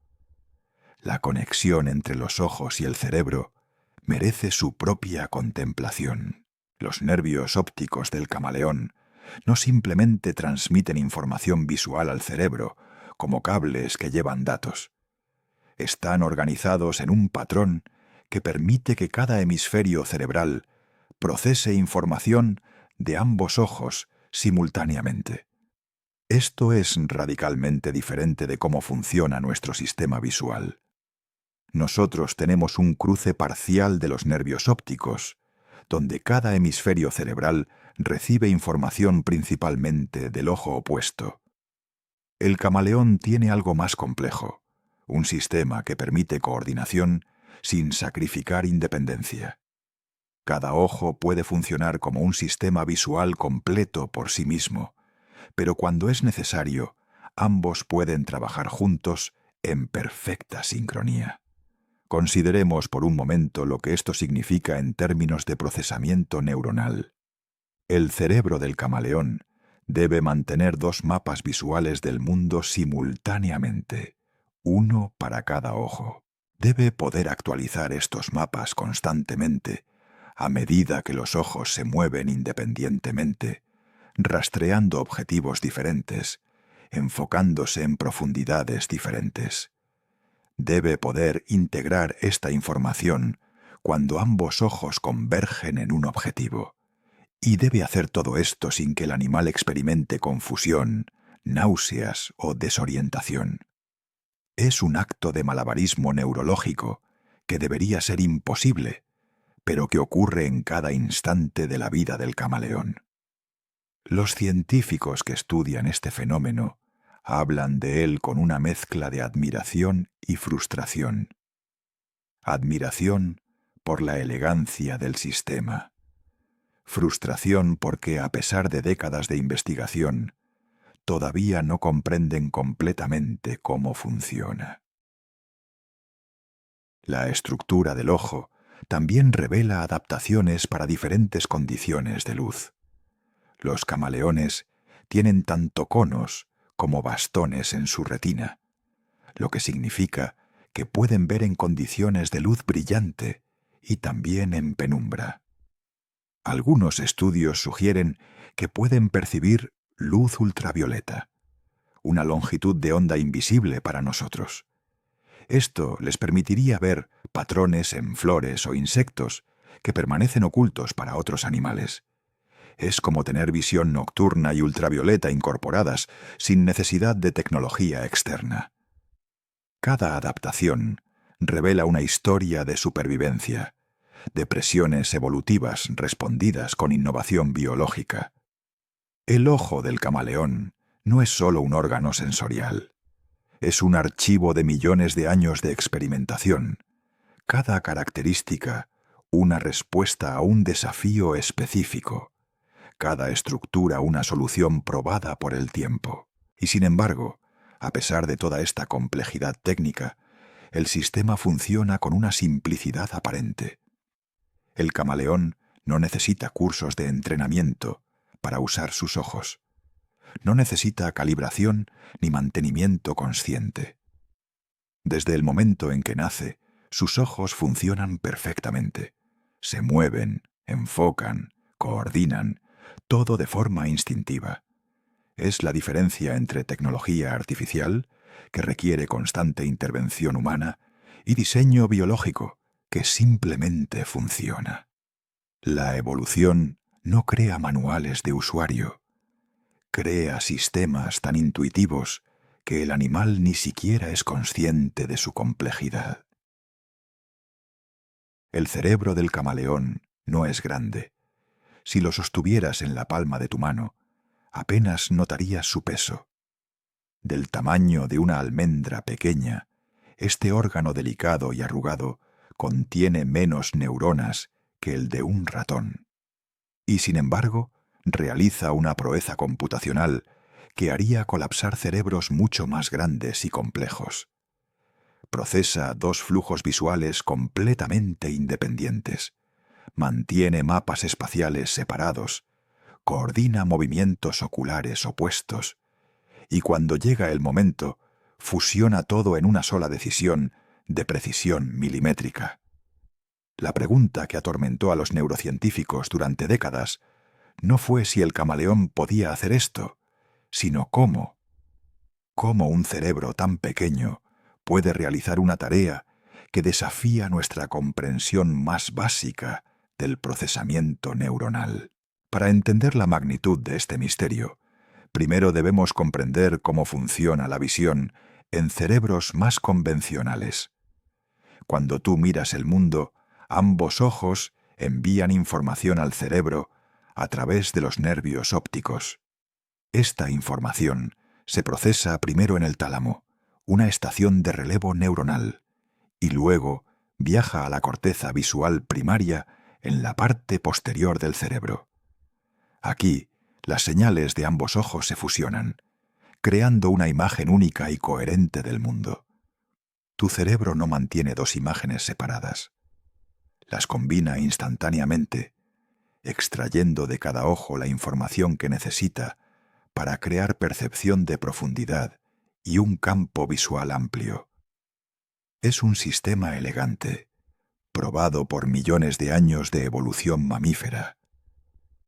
La conexión entre los ojos y el cerebro merece su propia contemplación. Los nervios ópticos del camaleón no simplemente transmiten información visual al cerebro, como cables que llevan datos. Están organizados en un patrón que permite que cada hemisferio cerebral procese información de ambos ojos simultáneamente. Esto es radicalmente diferente de cómo funciona nuestro sistema visual. Nosotros tenemos un cruce parcial de los nervios ópticos, donde cada hemisferio cerebral recibe información principalmente del ojo opuesto. El camaleón tiene algo más complejo, un sistema que permite coordinación sin sacrificar independencia. Cada ojo puede funcionar como un sistema visual completo por sí mismo, pero cuando es necesario, ambos pueden trabajar juntos en perfecta sincronía. Consideremos por un momento lo que esto significa en términos de procesamiento neuronal. El cerebro del camaleón debe mantener dos mapas visuales del mundo simultáneamente, uno para cada ojo. Debe poder actualizar estos mapas constantemente, a medida que los ojos se mueven independientemente, rastreando objetivos diferentes, enfocándose en profundidades diferentes. Debe poder integrar esta información cuando ambos ojos convergen en un objetivo, y debe hacer todo esto sin que el animal experimente confusión, náuseas o desorientación. Es un acto de malabarismo neurológico que debería ser imposible, pero que ocurre en cada instante de la vida del camaleón. Los científicos que estudian este fenómeno hablan de él con una mezcla de admiración y frustración. Admiración por la elegancia del sistema. Frustración porque, a pesar de décadas de investigación, todavía no comprenden completamente cómo funciona. La estructura del ojo también revela adaptaciones para diferentes condiciones de luz. Los camaleones tienen tanto conos como bastones en su retina, lo que significa que pueden ver en condiciones de luz brillante y también en penumbra. Algunos estudios sugieren que pueden percibir luz ultravioleta, una longitud de onda invisible para nosotros. Esto les permitiría ver patrones en flores o insectos que permanecen ocultos para otros animales. Es como tener visión nocturna y ultravioleta incorporadas sin necesidad de tecnología externa. Cada adaptación revela una historia de supervivencia, de presiones evolutivas respondidas con innovación biológica. El ojo del camaleón no es solo un órgano sensorial. Es un archivo de millones de años de experimentación. Cada característica, una respuesta a un desafío específico, cada estructura una solución probada por el tiempo. Y sin embargo, a pesar de toda esta complejidad técnica, el sistema funciona con una simplicidad aparente. El camaleón no necesita cursos de entrenamiento para usar sus ojos. No necesita calibración ni mantenimiento consciente. Desde el momento en que nace, sus ojos funcionan perfectamente. Se mueven, enfocan, coordinan, todo de forma instintiva. Es la diferencia entre tecnología artificial, que requiere constante intervención humana, y diseño biológico, que simplemente funciona. La evolución no crea manuales de usuario. Crea sistemas tan intuitivos que el animal ni siquiera es consciente de su complejidad. El cerebro del camaleón no es grande. Si lo sostuvieras en la palma de tu mano, apenas notarías su peso. Del tamaño de una almendra pequeña, este órgano delicado y arrugado contiene menos neuronas que el de un ratón. Y sin embargo, realiza una proeza computacional que haría colapsar cerebros mucho más grandes y complejos. Procesa dos flujos visuales completamente independientes, mantiene mapas espaciales separados, coordina movimientos oculares opuestos, y cuando llega el momento, fusiona todo en una sola decisión de precisión milimétrica. La pregunta que atormentó a los neurocientíficos durante décadas no fue si el camaleón podía hacer esto, sino cómo. ¿Cómo un cerebro tan pequeño puede realizar una tarea que desafía nuestra comprensión más básica del procesamiento neuronal? Para entender la magnitud de este misterio, primero debemos comprender cómo funciona la visión en cerebros más convencionales. Cuando tú miras el mundo, ambos ojos envían información al cerebro a través de los nervios ópticos. Esta información se procesa primero en el tálamo, una estación de relevo neuronal, y luego viaja a la corteza visual primaria en la parte posterior del cerebro. Aquí, las señales de ambos ojos se fusionan, creando una imagen única y coherente del mundo. Tu cerebro no mantiene dos imágenes separadas. Las combina instantáneamente, extrayendo de cada ojo la información que necesita para crear percepción de profundidad y un campo visual amplio. Es un sistema elegante, probado por millones de años de evolución mamífera,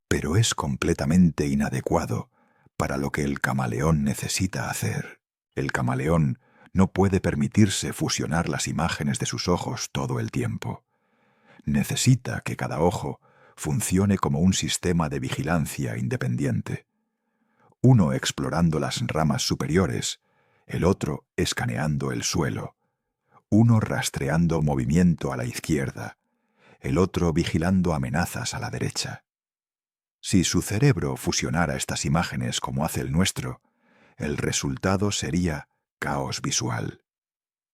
pero es completamente inadecuado para lo que el camaleón necesita hacer. El camaleón no puede permitirse fusionar las imágenes de sus ojos todo el tiempo. Necesita que cada ojo funcione como un sistema de vigilancia independiente. Uno explorando las ramas superiores, el otro escaneando el suelo. Uno rastreando movimiento a la izquierda, el otro vigilando amenazas a la derecha. Si su cerebro fusionara estas imágenes como hace el nuestro, el resultado sería caos visual.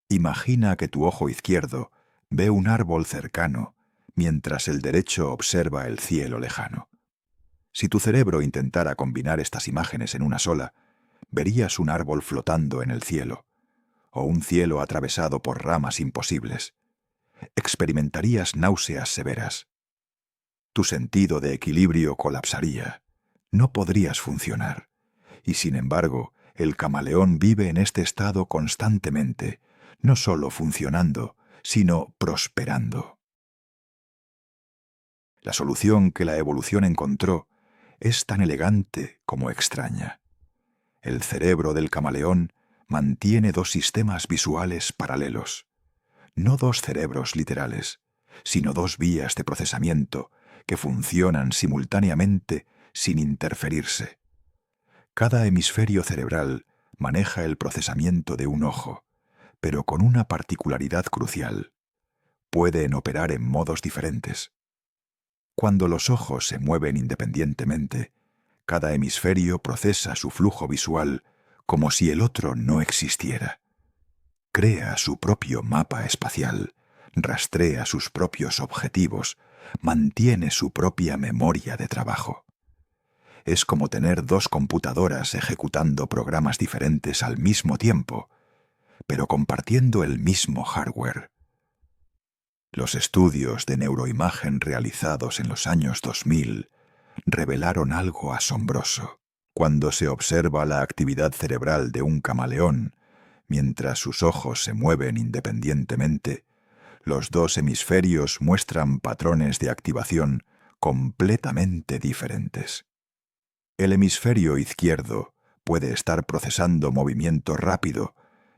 Imagina que tu ojo izquierdo ve un árbol cercano, mientras el derecho observa el cielo lejano. Si tu cerebro intentara combinar estas imágenes en una sola, verías un árbol flotando en el cielo, o un cielo atravesado por ramas imposibles. Experimentarías náuseas severas. Tu sentido de equilibrio colapsaría. No podrías funcionar. Y sin embargo, el camaleón vive en este estado constantemente, no solo funcionando, sino prosperando. La solución que la evolución encontró es tan elegante como extraña. El cerebro del camaleón mantiene dos sistemas visuales paralelos. No dos cerebros literales, sino dos vías de procesamiento que funcionan simultáneamente sin interferirse. Cada hemisferio cerebral maneja el procesamiento de un ojo, pero con una particularidad crucial. Pueden operar en modos diferentes. Cuando los ojos se mueven independientemente, cada hemisferio procesa su flujo visual como si el otro no existiera. Crea su propio mapa espacial, rastrea sus propios objetivos, mantiene su propia memoria de trabajo. Es como tener dos computadoras ejecutando programas diferentes al mismo tiempo, pero compartiendo el mismo hardware. Los estudios de neuroimagen realizados en los años 2000 revelaron algo asombroso. Cuando se observa la actividad cerebral de un camaleón, mientras sus ojos se mueven independientemente, los dos hemisferios muestran patrones de activación completamente diferentes. El hemisferio izquierdo puede estar procesando movimiento rápido,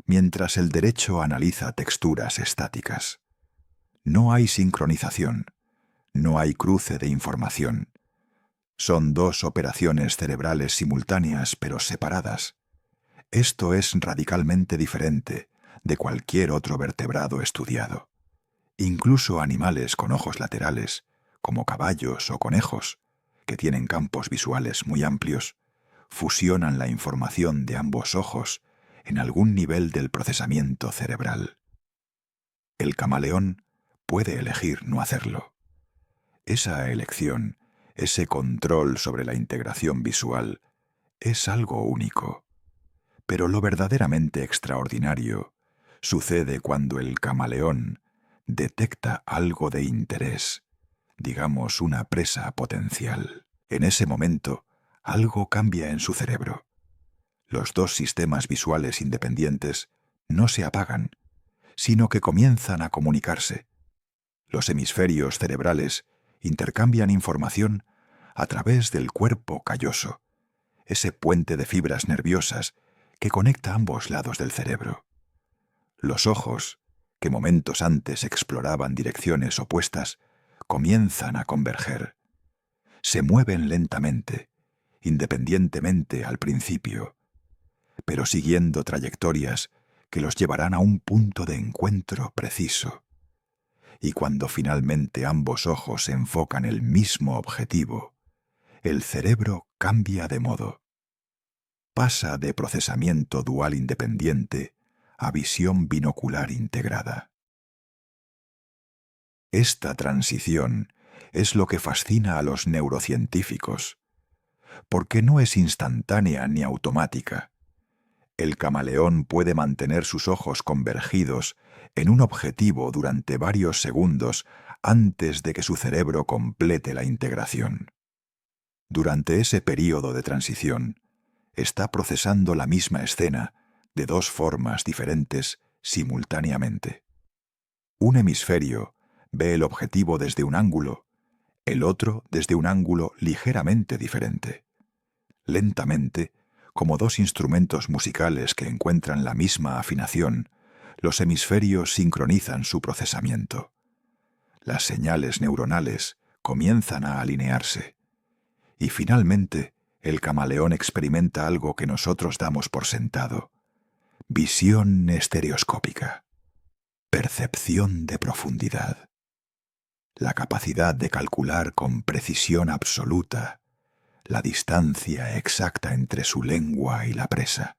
mientras el derecho analiza texturas estáticas. No hay sincronización, no hay cruce de información. Son dos operaciones cerebrales simultáneas pero separadas. Esto es radicalmente diferente de cualquier otro vertebrado estudiado. Incluso animales con ojos laterales, como caballos o conejos, que tienen campos visuales muy amplios, fusionan la información de ambos ojos en algún nivel del procesamiento cerebral. El camaleón puede elegir no hacerlo. Esa elección, ese control sobre la integración visual, es algo único. Pero lo verdaderamente extraordinario sucede cuando el camaleón detecta algo de interés, digamos una presa potencial. En ese momento, algo cambia en su cerebro. Los dos sistemas visuales independientes no se apagan, sino que comienzan a comunicarse. Los hemisferios cerebrales intercambian información a través del cuerpo calloso, ese puente de fibras nerviosas que conecta ambos lados del cerebro. Los ojos, que momentos antes exploraban direcciones opuestas, comienzan a converger. Se mueven lentamente, independientemente al principio, pero siguiendo trayectorias que los llevarán a un punto de encuentro preciso. Y cuando finalmente ambos ojos enfocan el mismo objetivo, el cerebro cambia de modo. Pasa de procesamiento dual independiente a visión binocular integrada. Esta transición es lo que fascina a los neurocientíficos, porque no es instantánea ni automática. El camaleón puede mantener sus ojos convergidos en un objetivo durante varios segundos antes de que su cerebro complete la integración. Durante ese período de transición, está procesando la misma escena de dos formas diferentes simultáneamente. Un hemisferio ve el objetivo desde un ángulo, el otro desde un ángulo ligeramente diferente. Lentamente, como dos instrumentos musicales que encuentran la misma afinación, los hemisferios sincronizan su procesamiento. Las señales neuronales comienzan a alinearse. Y finalmente, el camaleón experimenta algo que nosotros damos por sentado: visión estereoscópica, percepción de profundidad, la capacidad de calcular con precisión absoluta la distancia exacta entre su lengua y la presa.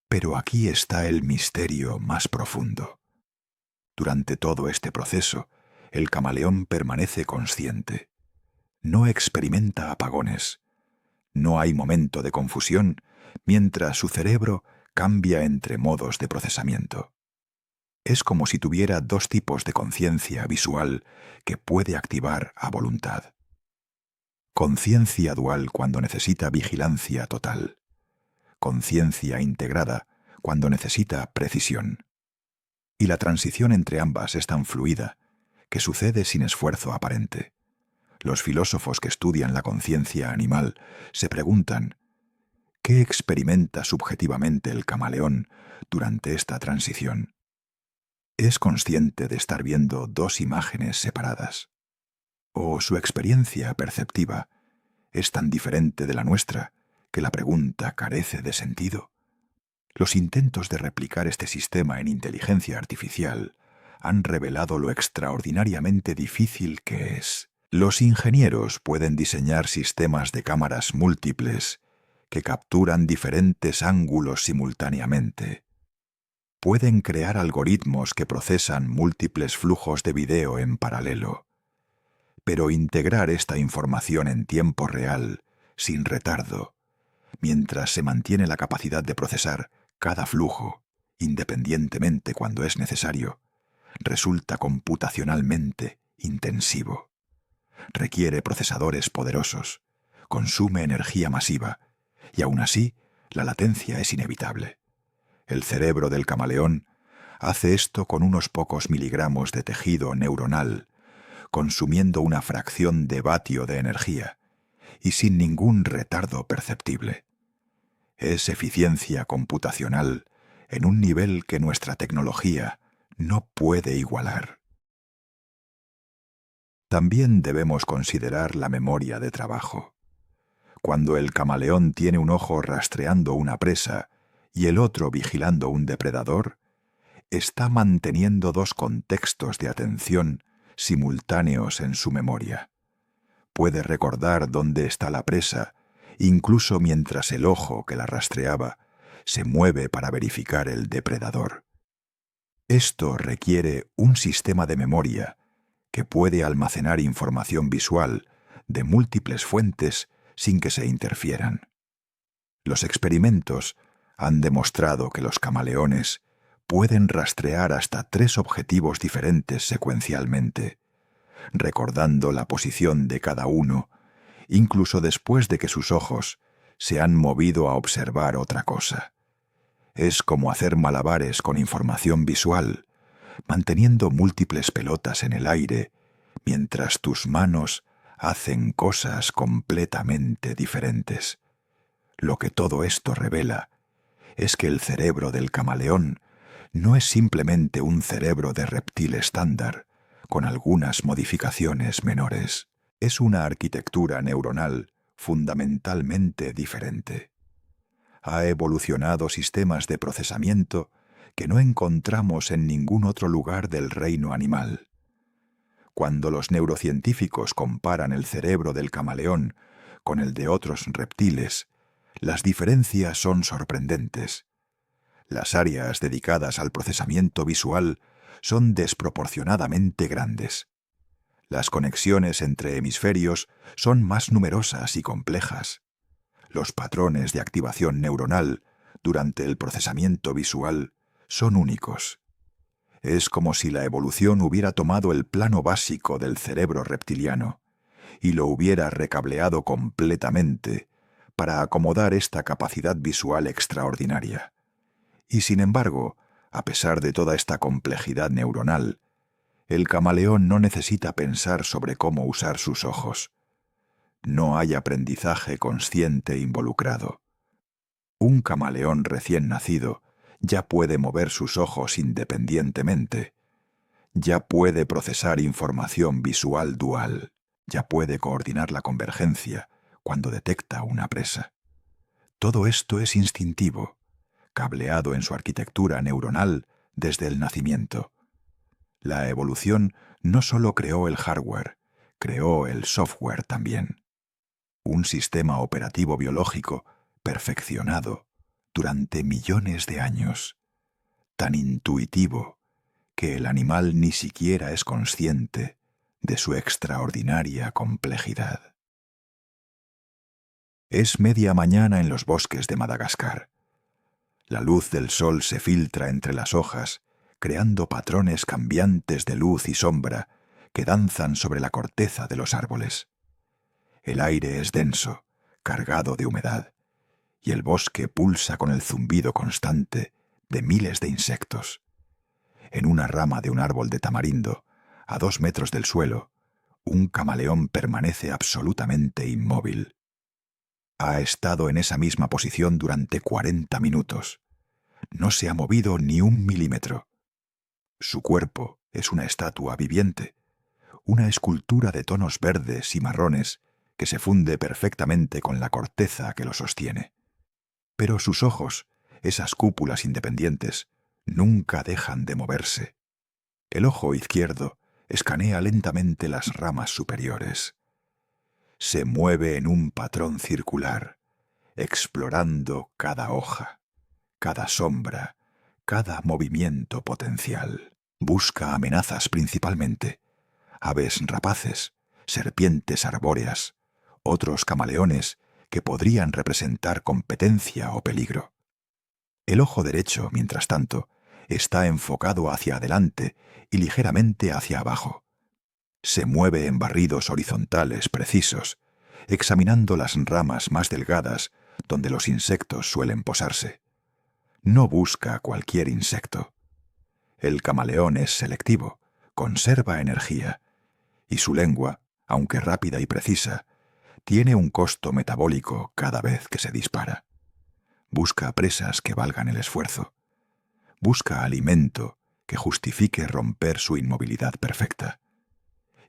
Pero aquí está el misterio más profundo. Durante todo este proceso, el camaleón permanece consciente. No experimenta apagones. No hay momento de confusión mientras su cerebro cambia entre modos de procesamiento. Es como si tuviera dos tipos de conciencia visual que puede activar a voluntad. Conciencia dual cuando necesita vigilancia total. Conciencia integrada cuando necesita precisión. Y la transición entre ambas es tan fluida que sucede sin esfuerzo aparente. Los filósofos que estudian la conciencia animal se preguntan: ¿qué experimenta subjetivamente el camaleón durante esta transición? ¿Es consciente de estar viendo dos imágenes separadas? ¿O su experiencia perceptiva es tan diferente de la nuestra que la pregunta carece de sentido? Los intentos de replicar este sistema en inteligencia artificial han revelado lo extraordinariamente difícil que es. Los ingenieros pueden diseñar sistemas de cámaras múltiples que capturan diferentes ángulos simultáneamente. pueden crear algoritmos que procesan múltiples flujos de video en paralelo. Pero integrar esta información en tiempo real, sin retardo, mientras se mantiene la capacidad de procesar cada flujo, independientemente cuando es necesario, resulta computacionalmente intensivo. Requiere procesadores poderosos, consume energía masiva, y aún así, la latencia es inevitable. El cerebro del camaleón hace esto con unos pocos miligramos de tejido neuronal, consumiendo una fracción de vatio de energía, y sin ningún retardo perceptible. Es eficiencia computacional en un nivel que nuestra tecnología no puede igualar. También debemos considerar la memoria de trabajo. Cuando el camaleón tiene un ojo rastreando una presa y el otro vigilando un depredador, está manteniendo dos contextos de atención simultáneos en su memoria. Puede recordar dónde está la presa, incluso mientras el ojo que la rastreaba se mueve para verificar el depredador. Esto requiere un sistema de memoria que puede almacenar información visual de múltiples fuentes sin que se interfieran. Los experimentos han demostrado que los camaleones pueden rastrear hasta 3 objetivos diferentes secuencialmente, recordando la posición de cada uno, incluso después de que sus ojos se han movido a observar otra cosa. Es como hacer malabares con información visual, manteniendo múltiples pelotas en el aire, mientras tus manos hacen cosas completamente diferentes. Lo que todo esto revela es que el cerebro del camaleón no es simplemente un cerebro de reptil estándar, con algunas modificaciones menores. Es una arquitectura neuronal fundamentalmente diferente. Ha evolucionado sistemas de procesamiento que no encontramos en ningún otro lugar del reino animal. Cuando los neurocientíficos comparan el cerebro del camaleón con el de otros reptiles, las diferencias son sorprendentes. Las áreas dedicadas al procesamiento visual son desproporcionadamente grandes. Las conexiones entre hemisferios son más numerosas y complejas. Los patrones de activación neuronal durante el procesamiento visual son únicos. Es como si la evolución hubiera tomado el plano básico del cerebro reptiliano y lo hubiera recableado completamente para acomodar esta capacidad visual extraordinaria. Y sin embargo, a pesar de toda esta complejidad neuronal, el camaleón no necesita pensar sobre cómo usar sus ojos. No hay aprendizaje consciente involucrado. Un camaleón recién nacido ya puede mover sus ojos independientemente. Ya puede procesar información visual dual. Ya puede coordinar la convergencia cuando detecta una presa. Todo esto es instintivo, cableado en su arquitectura neuronal desde el nacimiento. La evolución no solo creó el hardware, creó el software también. Un sistema operativo biológico perfeccionado durante millones de años, tan intuitivo que el animal ni siquiera es consciente de su extraordinaria complejidad. Es media mañana en los bosques de Madagascar. La luz del sol se filtra entre las hojas, creando patrones cambiantes de luz y sombra que danzan sobre la corteza de los árboles. El aire es denso, cargado de humedad, y el bosque pulsa con el zumbido constante de miles de insectos. En una rama de un árbol de tamarindo, a 2 metros del suelo, un camaleón permanece absolutamente inmóvil. Ha estado en esa misma posición durante 40 minutos. No se ha movido ni 1 milímetro. Su cuerpo es una estatua viviente, una escultura de tonos verdes y marrones que se funde perfectamente con la corteza que lo sostiene. Pero sus ojos, esas cúpulas independientes, nunca dejan de moverse. El ojo izquierdo escanea lentamente las ramas superiores. Se mueve en un patrón circular, explorando cada hoja, cada sombra, cada movimiento potencial. Busca amenazas principalmente: aves rapaces, serpientes arbóreas, otros camaleones que podrían representar competencia o peligro. El ojo derecho, mientras tanto, está enfocado hacia adelante y ligeramente hacia abajo. Se mueve en barridos horizontales precisos, examinando las ramas más delgadas donde los insectos suelen posarse. No busca cualquier insecto. El camaleón es selectivo, conserva energía, y su lengua, aunque rápida y precisa, tiene un costo metabólico cada vez que se dispara. Busca presas que valgan el esfuerzo. Busca alimento que justifique romper su inmovilidad perfecta.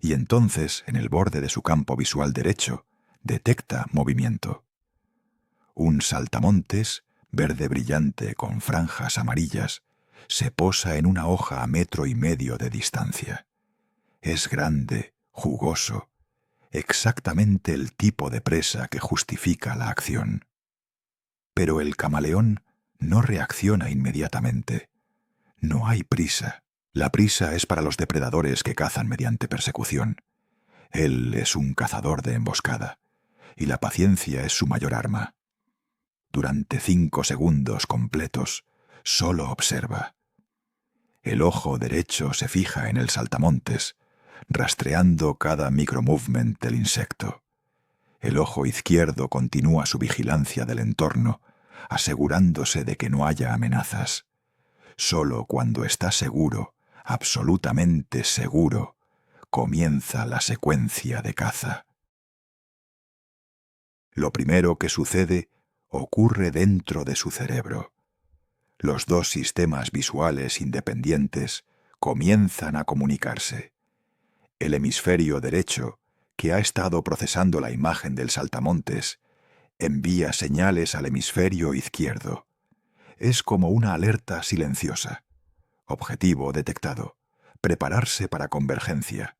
Y entonces, en el borde de su campo visual derecho, detecta movimiento. Un saltamontes, verde brillante con franjas amarillas, se posa en una hoja a 1,5 metros de distancia. Es grande, jugoso, exactamente el tipo de presa que justifica la acción. Pero el camaleón no reacciona inmediatamente. No hay prisa. La prisa es para los depredadores que cazan mediante persecución. Él es un cazador de emboscada, y la paciencia es su mayor arma. Durante 5 segundos completos, solo observa. El ojo derecho se fija en el saltamontes, rastreando cada micromovement del insecto. El ojo izquierdo continúa su vigilancia del entorno, asegurándose de que no haya amenazas. Solo cuando está seguro, absolutamente seguro, comienza la secuencia de caza. Lo primero que sucede ocurre dentro de su cerebro. Los dos sistemas visuales independientes comienzan a comunicarse. El hemisferio derecho, que ha estado procesando la imagen del saltamontes, envía señales al hemisferio izquierdo. Es como una alerta silenciosa. Objetivo detectado. Prepararse para convergencia.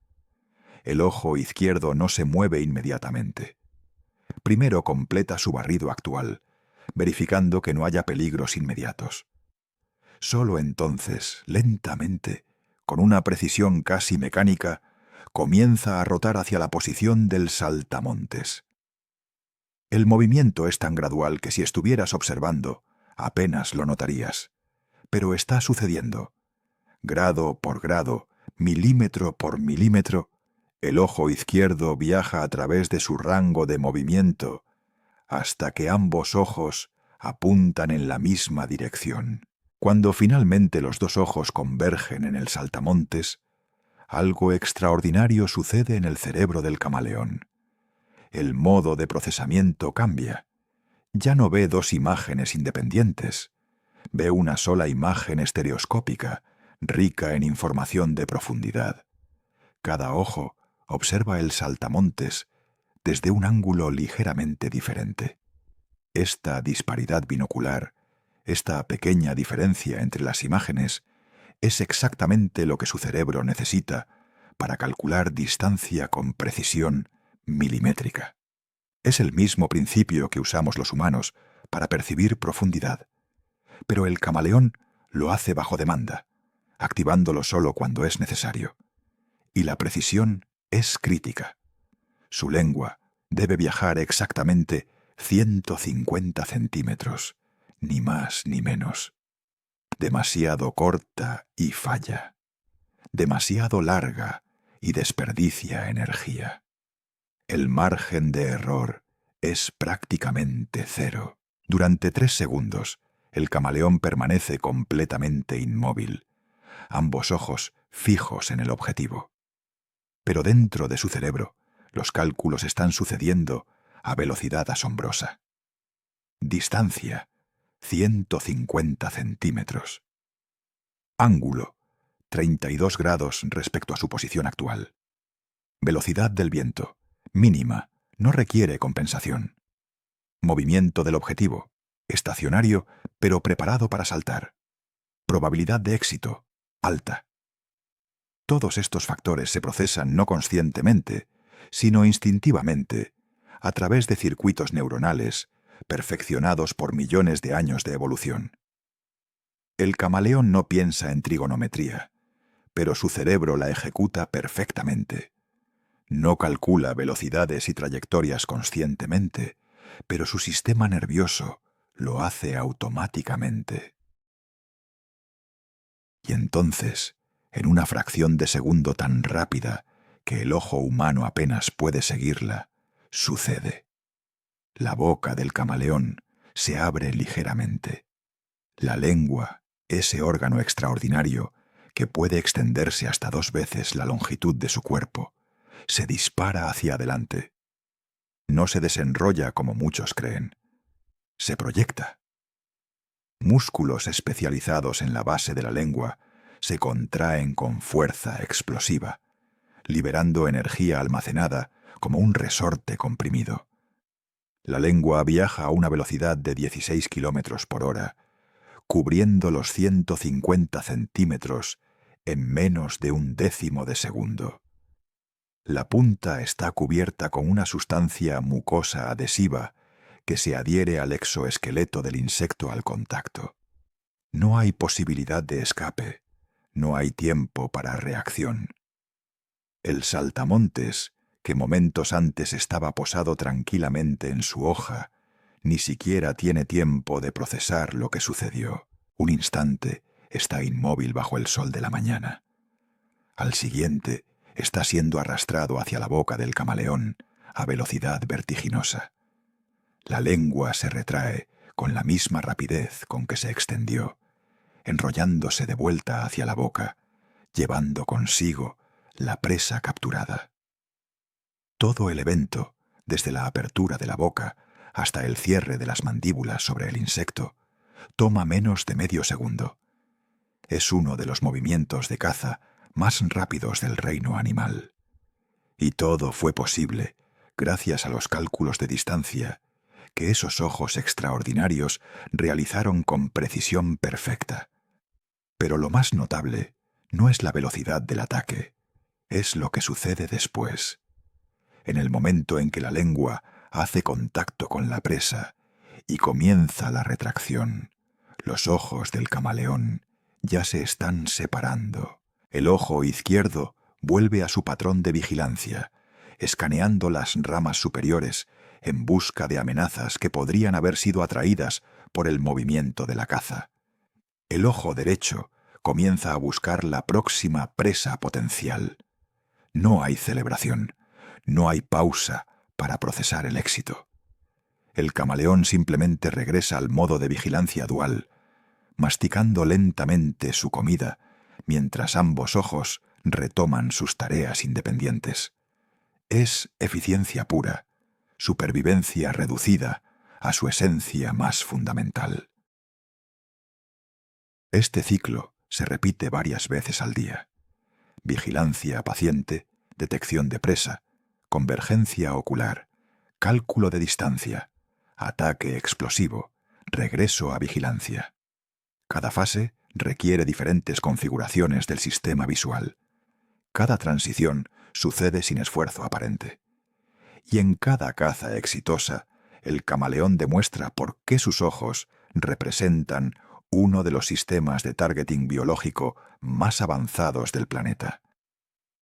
El ojo izquierdo no se mueve inmediatamente. Primero completa su barrido actual, verificando que no haya peligros inmediatos. Solo entonces, lentamente, con una precisión casi mecánica, comienza a rotar hacia la posición del saltamontes. El movimiento es tan gradual que si estuvieras observando, apenas lo notarías. Pero está sucediendo. Grado por grado, milímetro por milímetro, el ojo izquierdo viaja a través de su rango de movimiento hasta que ambos ojos apuntan en la misma dirección. Cuando finalmente los dos ojos convergen en el saltamontes, algo extraordinario sucede en el cerebro del camaleón. El modo de procesamiento cambia. Ya no ve dos imágenes independientes. Ve una sola imagen estereoscópica, rica en información de profundidad. Cada ojo observa el saltamontes desde un ángulo ligeramente diferente. Esta disparidad binocular, esta pequeña diferencia entre las imágenes, es exactamente lo que su cerebro necesita para calcular distancia con precisión milimétrica. Es el mismo principio que usamos los humanos para percibir profundidad, pero el camaleón lo hace bajo demanda, activándolo solo cuando es necesario. Y la precisión es crítica. Su lengua debe viajar exactamente 150 centímetros, ni más ni menos. Demasiado corta y falla. Demasiado larga y desperdicia energía. El margen de error es prácticamente cero. Durante 3 segundos, el camaleón permanece completamente inmóvil, ambos ojos fijos en el objetivo. Pero dentro de su cerebro, los cálculos están sucediendo a velocidad asombrosa. Distancia, 150 centímetros. Ángulo, 32 grados respecto a su posición actual. Velocidad del viento, mínima, no requiere compensación. Movimiento del objetivo, estacionario, pero preparado para saltar. Probabilidad de éxito, alta. Todos estos factores se procesan no conscientemente, sino instintivamente, a través de circuitos neuronales perfeccionados por millones de años de evolución. El camaleón no piensa en trigonometría, pero su cerebro la ejecuta perfectamente. No calcula velocidades y trayectorias conscientemente, pero su sistema nervioso lo hace automáticamente. Y entonces, en una fracción de segundo tan rápida que el ojo humano apenas puede seguirla, sucede. La boca del camaleón se abre ligeramente. La lengua, ese órgano extraordinario que puede extenderse hasta 2 veces la longitud de su cuerpo, se dispara hacia adelante. No se desenrolla como muchos creen. Se proyecta. Músculos especializados en la base de la lengua se contraen con fuerza explosiva, liberando energía almacenada como un resorte comprimido. La lengua viaja a una velocidad de 16 kilómetros por hora, cubriendo los 150 centímetros en menos de 1/10 de segundo. La punta está cubierta con una sustancia mucosa adhesiva que se adhiere al exoesqueleto del insecto al contacto. No hay posibilidad de escape, no hay tiempo para reacción. El saltamontes, que momentos antes estaba posado tranquilamente en su hoja, ni siquiera tiene tiempo de procesar lo que sucedió. Un instante está inmóvil bajo el sol de la mañana. Al siguiente está siendo arrastrado hacia la boca del camaleón a velocidad vertiginosa. La lengua se retrae con la misma rapidez con que se extendió, enrollándose de vuelta hacia la boca, llevando consigo la presa capturada. Todo el evento, desde la apertura de la boca hasta el cierre de las mandíbulas sobre el insecto, toma menos de medio segundo. Es uno de los movimientos de caza más rápidos del reino animal. Y todo fue posible gracias a los cálculos de distancia que esos ojos extraordinarios realizaron con precisión perfecta. Pero lo más notable no es la velocidad del ataque, es lo que sucede después. En el momento en que la lengua hace contacto con la presa y comienza la retracción, los ojos del camaleón ya se están separando. El ojo izquierdo vuelve a su patrón de vigilancia, escaneando las ramas superiores en busca de amenazas que podrían haber sido atraídas por el movimiento de la caza. El ojo derecho comienza a buscar la próxima presa potencial. No hay celebración, no hay pausa para procesar el éxito. El camaleón simplemente regresa al modo de vigilancia dual, masticando lentamente su comida, mientras ambos ojos retoman sus tareas independientes. Es eficiencia pura, supervivencia reducida a su esencia más fundamental. Este ciclo se repite varias veces al día. Vigilancia paciente, detección de presa, convergencia ocular, cálculo de distancia, ataque explosivo, regreso a vigilancia. Cada fase requiere diferentes configuraciones del sistema visual. Cada transición sucede sin esfuerzo aparente. Y en cada caza exitosa, el camaleón demuestra por qué sus ojos representan uno de los sistemas de targeting biológico más avanzados del planeta.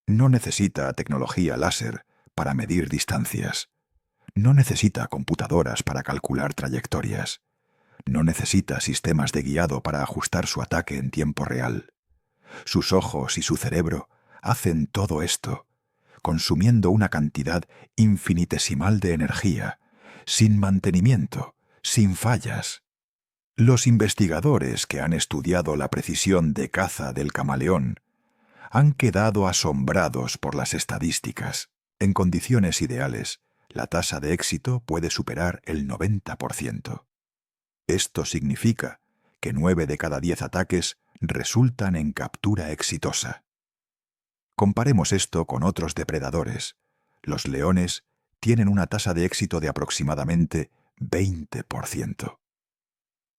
No necesita tecnología láser para medir distancias. No necesita computadoras para calcular trayectorias. No necesita sistemas de guiado para ajustar su ataque en tiempo real. Sus ojos y su cerebro hacen todo esto, consumiendo una cantidad infinitesimal de energía, sin mantenimiento, sin fallas. Los investigadores que han estudiado la precisión de caza del camaleón han quedado asombrados por las estadísticas. En condiciones ideales, la tasa de éxito puede superar el 90%. Esto significa que 9 de cada 10 ataques resultan en captura exitosa. Comparemos esto con otros depredadores. Los leones tienen una tasa de éxito de aproximadamente 20%.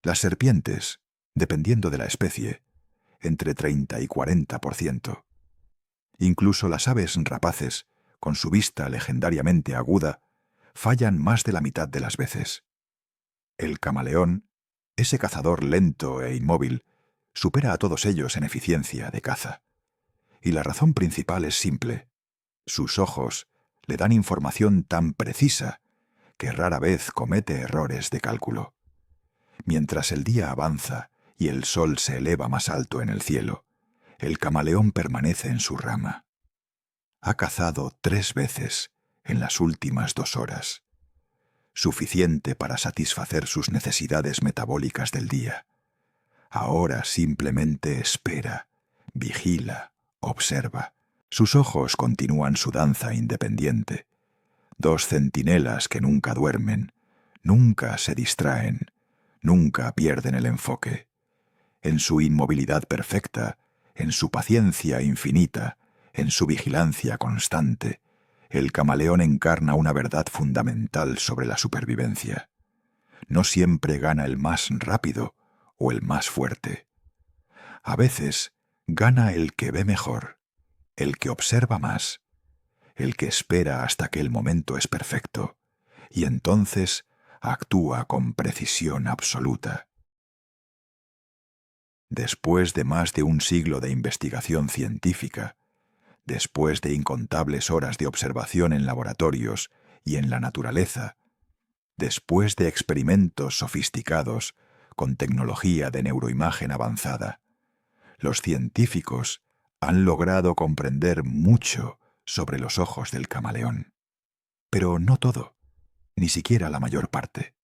Las serpientes, dependiendo de la especie, entre 30 y 40%. Incluso las aves rapaces, con su vista legendariamente aguda, fallan más de la mitad de las veces. El camaleón, ese cazador lento e inmóvil, Supera a todos ellos en eficiencia de caza. Y la razón principal es simple. Sus ojos le dan información tan precisa que rara vez comete errores de cálculo. Mientras el día avanza y el sol se eleva más alto en el cielo, el camaleón permanece en su rama. Ha cazado 3 veces en las últimas 2 horas, suficiente para satisfacer sus necesidades metabólicas del día. Ahora simplemente espera, vigila, observa. Sus ojos continúan su danza independiente. 2 centinelas que nunca duermen, nunca se distraen, nunca pierden el enfoque. En su inmovilidad perfecta, en su paciencia infinita, en su vigilancia constante, el camaleón encarna una verdad fundamental sobre la supervivencia. No siempre gana el más rápido o el más fuerte. A veces gana el que ve mejor, el que observa más, el que espera hasta que el momento es perfecto, y entonces actúa con precisión absoluta. Después de más de un siglo de investigación científica, después de incontables horas de observación en laboratorios y en la naturaleza, después de experimentos sofisticados con tecnología de neuroimagen avanzada, los científicos han logrado comprender mucho sobre los ojos del camaleón. Pero no todo, ni siquiera la mayor parte,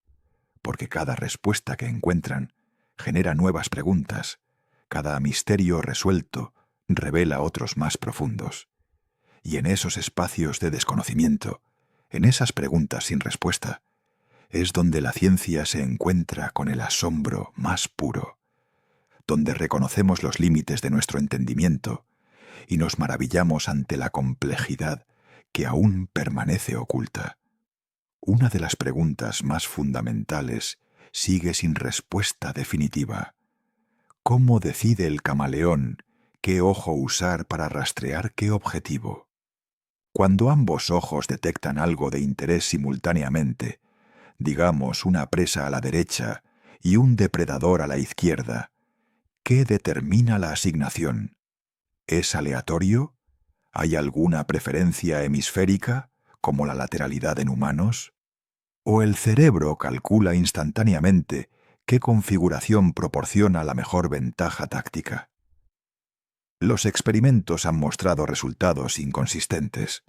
porque cada respuesta que encuentran genera nuevas preguntas, cada misterio resuelto revela otros más profundos. Y en esos espacios de desconocimiento, en esas preguntas sin respuesta, es donde la ciencia se encuentra con el asombro más puro, donde reconocemos los límites de nuestro entendimiento y nos maravillamos ante la complejidad que aún permanece oculta. Una de las preguntas más fundamentales sigue sin respuesta definitiva. ¿Cómo decide el camaleón qué ojo usar para rastrear qué objetivo? Cuando ambos ojos detectan algo de interés simultáneamente, digamos una presa a la derecha y un depredador a la izquierda, ¿qué determina la asignación? ¿Es aleatorio? ¿Hay alguna preferencia hemisférica, como la lateralidad en humanos? ¿O el cerebro calcula instantáneamente qué configuración proporciona la mejor ventaja táctica? Los experimentos han mostrado resultados inconsistentes.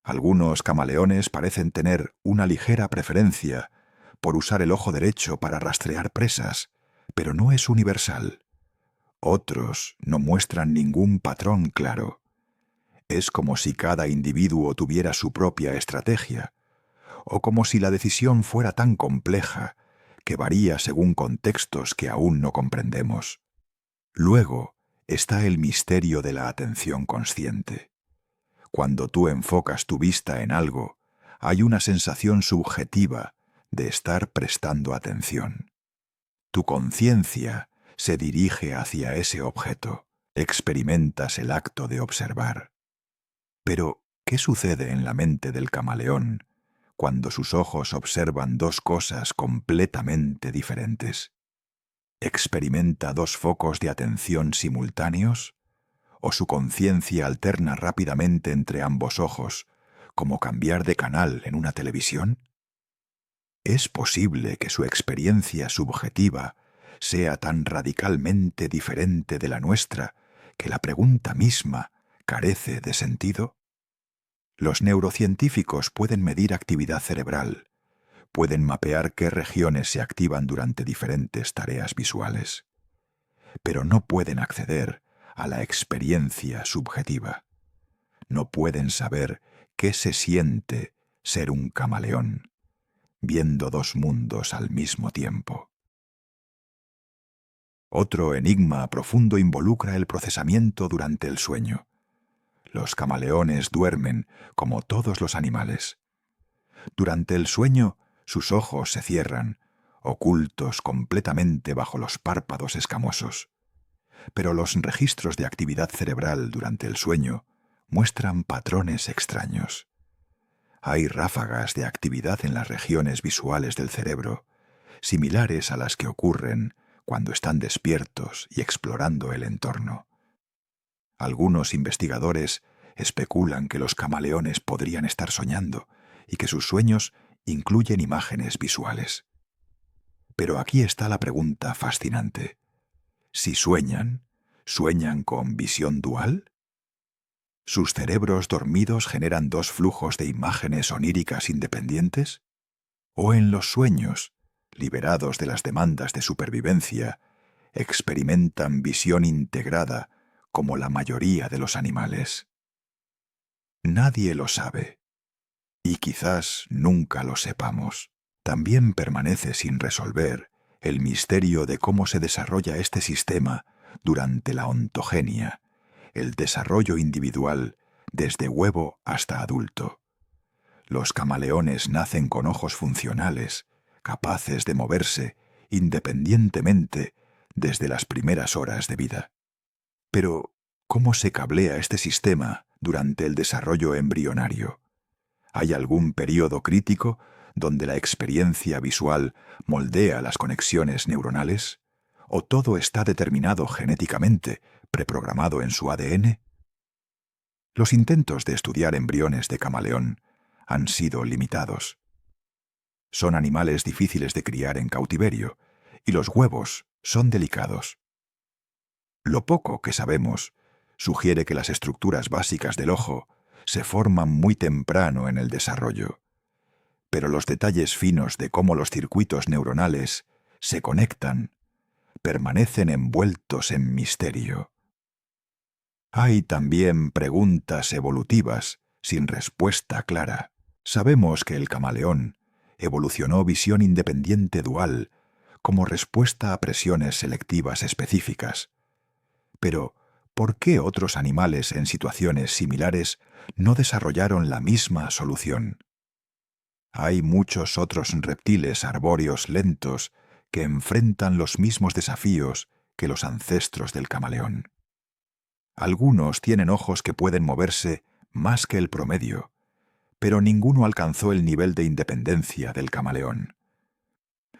Algunos camaleones parecen tener una ligera preferencia por usar el ojo derecho para rastrear presas, pero no es universal. Otros no muestran ningún patrón claro. Es como si cada individuo tuviera su propia estrategia, o como si la decisión fuera tan compleja que varía según contextos que aún no comprendemos. Luego está el misterio de la atención consciente. Cuando tú enfocas tu vista en algo, hay una sensación subjetiva de estar prestando atención. Tu conciencia se dirige hacia ese objeto, experimentas el acto de observar. Pero, ¿qué sucede en la mente del camaleón cuando sus ojos observan 2 cosas completamente diferentes? ¿Experimenta 2 focos de atención simultáneos? ¿O su conciencia alterna rápidamente entre ambos ojos, como cambiar de canal en una televisión? ¿Es posible que su experiencia subjetiva sea tan radicalmente diferente de la nuestra que la pregunta misma carece de sentido? Los neurocientíficos pueden medir actividad cerebral, pueden mapear qué regiones se activan durante diferentes tareas visuales, pero no pueden acceder a la experiencia subjetiva. No pueden saber qué se siente ser un camaleón, viendo 2 mundos al mismo tiempo. Otro enigma profundo involucra el procesamiento durante el sueño. Los camaleones duermen como todos los animales. Durante el sueño, sus ojos se cierran, ocultos completamente bajo los párpados escamosos. Pero los registros de actividad cerebral durante el sueño muestran patrones extraños. Hay ráfagas de actividad en las regiones visuales del cerebro, similares a las que ocurren cuando están despiertos y explorando el entorno. Algunos investigadores especulan que los camaleones podrían estar soñando y que sus sueños incluyen imágenes visuales. Pero aquí está la pregunta fascinante. Si sueñan, ¿sueñan con visión dual? ¿Sus cerebros dormidos generan dos flujos de imágenes oníricas independientes? ¿O en los sueños, liberados de las demandas de supervivencia, experimentan visión integrada como la mayoría de los animales? Nadie lo sabe, y quizás nunca lo sepamos. También permanece sin resolver el misterio de cómo se desarrolla este sistema durante la ontogenia, el desarrollo individual desde huevo hasta adulto. Los camaleones nacen con ojos funcionales, capaces de moverse independientemente desde las primeras horas de vida. Pero, ¿cómo se cablea este sistema durante el desarrollo embrionario? ¿Hay algún período crítico donde la experiencia visual moldea las conexiones neuronales? ¿O todo está determinado genéticamente, preprogramado en su ADN? Los intentos de estudiar embriones de camaleón han sido limitados. Son animales difíciles de criar en cautiverio, y los huevos son delicados. Lo poco que sabemos sugiere que las estructuras básicas del ojo se forman muy temprano en el desarrollo, pero los detalles finos de cómo los circuitos neuronales se conectan permanecen envueltos en misterio. Hay también preguntas evolutivas sin respuesta clara. Sabemos que el camaleón evolucionó visión independiente dual como respuesta a presiones selectivas específicas. Pero, ¿por qué otros animales en situaciones similares no desarrollaron la misma solución? Hay muchos otros reptiles arbóreos lentos que enfrentan los mismos desafíos que los ancestros del camaleón. Algunos tienen ojos que pueden moverse más que el promedio, pero ninguno alcanzó el nivel de independencia del camaleón.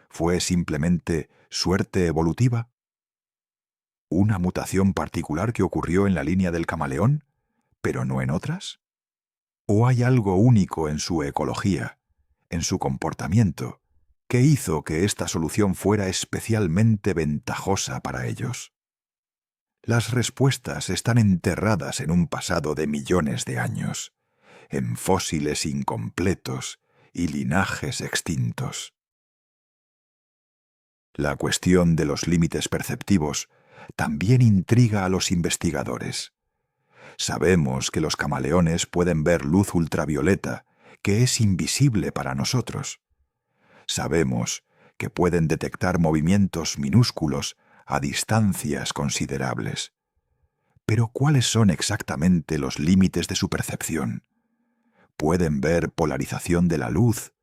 ¿Fue simplemente suerte evolutiva? ¿Una mutación particular que ocurrió en la línea del camaleón, pero no en otras? ¿O hay algo único en su ecología, en su comportamiento, que hizo que esta solución fuera especialmente ventajosa para ellos? Las respuestas están enterradas en un pasado de millones de años, en fósiles incompletos y linajes extintos. La cuestión de los límites perceptivos también intriga a los investigadores. Sabemos que los camaleones pueden ver luz ultravioleta, que es invisible para nosotros. Sabemos que pueden detectar movimientos minúsculos a distancias considerables. Pero ¿cuáles son exactamente los límites de su percepción? ¿Pueden ver polarización de la luz,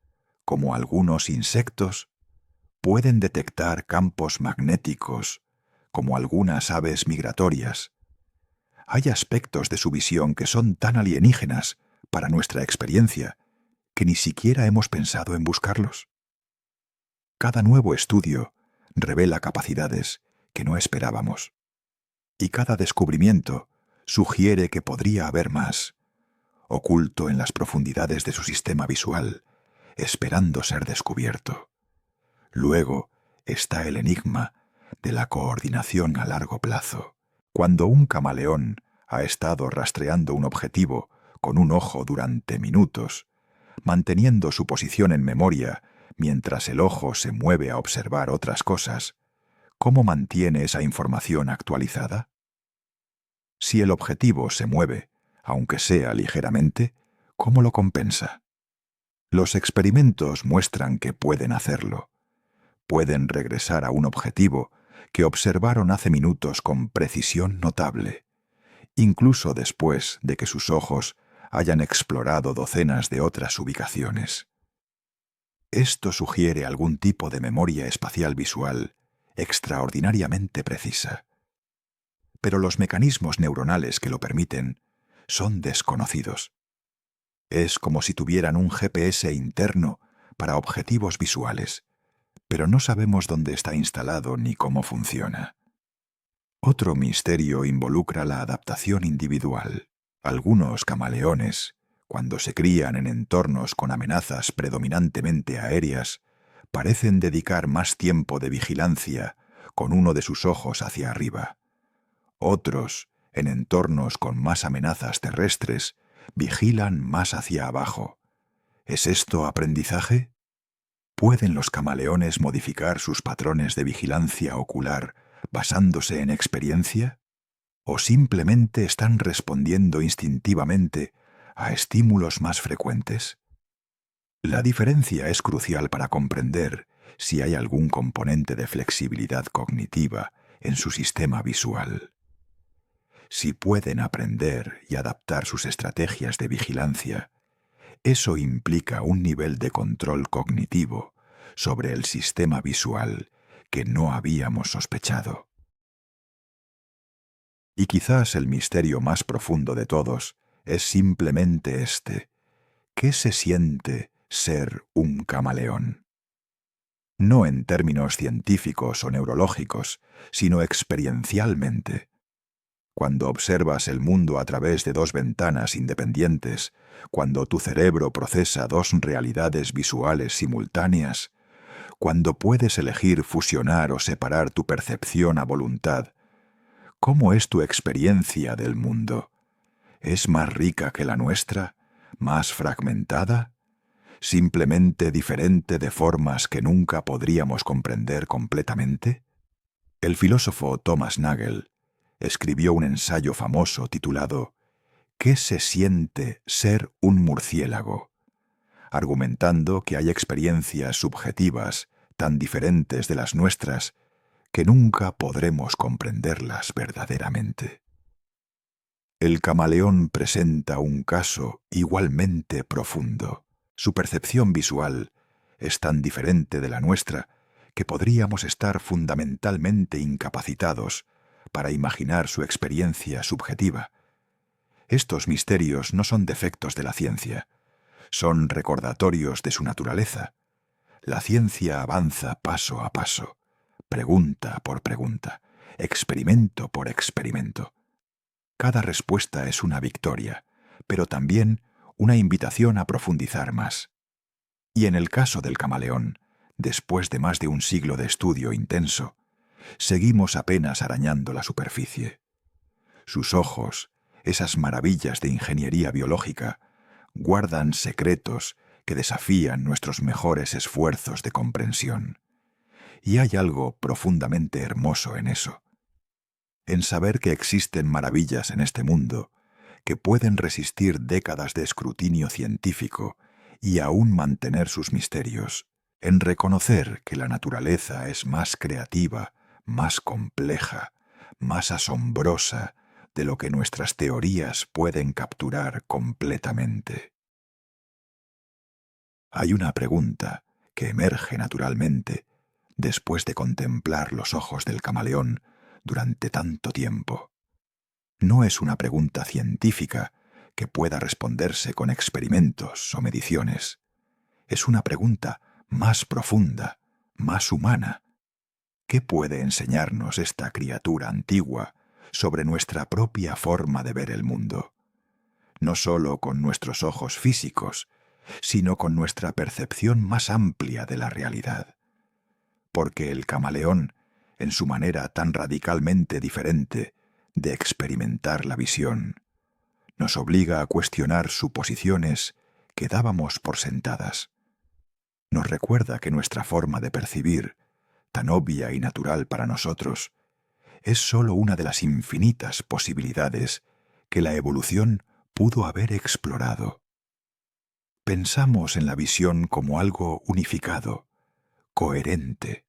como algunos insectos? ¿Pueden detectar campos magnéticos, como algunas aves migratorias? Hay aspectos de su visión que son tan alienígenas para nuestra experiencia que ni siquiera hemos pensado en buscarlos. Cada nuevo estudio revela capacidades que no esperábamos, y cada descubrimiento sugiere que podría haber más, oculto en las profundidades de su sistema visual, esperando ser descubierto. Luego está el enigma de la coordinación a largo plazo. Cuando un camaleón ha estado rastreando un objetivo con un ojo durante minutos, manteniendo su posición en memoria mientras el ojo se mueve a observar otras cosas, ¿cómo mantiene esa información actualizada? Si el objetivo se mueve, aunque sea ligeramente, ¿cómo lo compensa? Los experimentos muestran que pueden hacerlo. Pueden regresar a un objetivo que observaron hace minutos con precisión notable, incluso después de que sus ojos hayan explorado docenas de otras ubicaciones. Esto sugiere algún tipo de memoria espacial visual extraordinariamente precisa. Pero los mecanismos neuronales que lo permiten son desconocidos. Es como si tuvieran un GPS interno para objetivos visuales, pero no sabemos dónde está instalado ni cómo funciona. Otro misterio involucra la adaptación individual. Algunos camaleones, cuando se crían en entornos con amenazas predominantemente aéreas, parecen dedicar más tiempo de vigilancia con uno de sus ojos hacia arriba. Otros, en entornos con más amenazas terrestres, vigilan más hacia abajo. ¿Es esto aprendizaje? ¿Pueden los camaleones modificar sus patrones de vigilancia ocular basándose en experiencia? ¿O simplemente están respondiendo instintivamente a estímulos más frecuentes? La diferencia es crucial para comprender si hay algún componente de flexibilidad cognitiva en su sistema visual. Si pueden aprender y adaptar sus estrategias de vigilancia, eso implica un nivel de control cognitivo sobre el sistema visual que no habíamos sospechado. Y quizás el misterio más profundo de todos es simplemente este: ¿qué se siente ser un camaleón? No en términos científicos o neurológicos, sino experiencialmente. Cuando observas el mundo a través de dos ventanas independientes, cuando tu cerebro procesa dos realidades visuales simultáneas, cuando puedes elegir fusionar o separar tu percepción a voluntad, ¿cómo es tu experiencia del mundo? ¿Es más rica que la nuestra? ¿Más fragmentada? ¿Simplemente diferente de formas que nunca podríamos comprender completamente? El filósofo Thomas Nagel escribió un ensayo famoso titulado ¿Qué se siente ser un murciélago?, argumentando que hay experiencias subjetivas tan diferentes de las nuestras que nunca podremos comprenderlas verdaderamente. El camaleón presenta un caso igualmente profundo. Su percepción visual es tan diferente de la nuestra que podríamos estar fundamentalmente incapacitados para imaginar su experiencia subjetiva. Estos misterios no son defectos de la ciencia, son recordatorios de su naturaleza. La ciencia avanza paso a paso, pregunta por pregunta, experimento por experimento. Cada respuesta es una victoria, pero también una invitación a profundizar más. Y en el caso del camaleón, después de más de un siglo de estudio intenso, seguimos apenas arañando la superficie. Sus ojos, esas maravillas de ingeniería biológica, guardan secretos que desafían nuestros mejores esfuerzos de comprensión. Y hay algo profundamente hermoso en eso, en saber que existen maravillas en este mundo que pueden resistir décadas de escrutinio científico y aún mantener sus misterios, en reconocer que la naturaleza es más creativa, más compleja, más asombrosa de lo que nuestras teorías pueden capturar completamente. Hay una pregunta que emerge naturalmente después de contemplar los ojos del camaleón durante tanto tiempo. No es una pregunta científica que pueda responderse con experimentos o mediciones. Es una pregunta más profunda, más humana. ¿Qué puede enseñarnos esta criatura antigua sobre nuestra propia forma de ver el mundo? No solo con nuestros ojos físicos, sino con nuestra percepción más amplia de la realidad. Porque el camaleón, en su manera tan radicalmente diferente de experimentar la visión, nos obliga a cuestionar suposiciones que dábamos por sentadas. Nos recuerda que nuestra forma de percibir, tan obvia y natural para nosotros, es sólo una de las infinitas posibilidades que la evolución pudo haber explorado. Pensamos en la visión como algo unificado, coherente.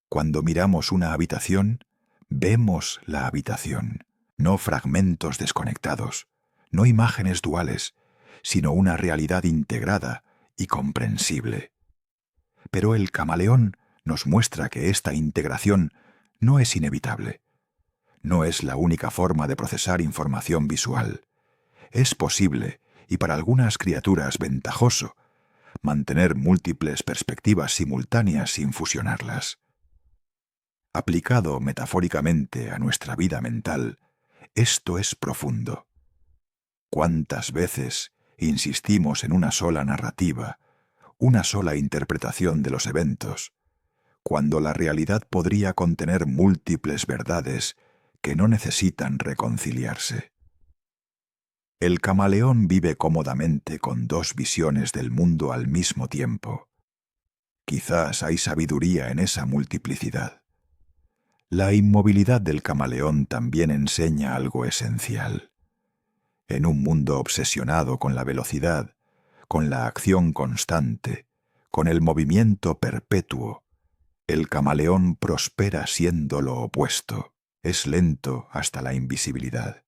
Cuando miramos una habitación, vemos la habitación, no fragmentos desconectados, no imágenes duales, sino una realidad integrada y comprensible. Pero el camaleón nos muestra que esta integración no es inevitable. No es la única forma de procesar información visual. Es posible, y para algunas criaturas ventajoso, mantener múltiples perspectivas simultáneas sin fusionarlas. Aplicado metafóricamente a nuestra vida mental, esto es profundo. ¿Cuántas veces insistimos en una sola narrativa, una sola interpretación de los eventos, cuando la realidad podría contener múltiples verdades que no necesitan reconciliarse? El camaleón vive cómodamente con dos visiones del mundo al mismo tiempo. Quizás hay sabiduría en esa multiplicidad. La inmovilidad del camaleón también enseña algo esencial. En un mundo obsesionado con la velocidad, con la acción constante, con el movimiento perpetuo, el camaleón prospera siendo lo opuesto. Es lento hasta la invisibilidad.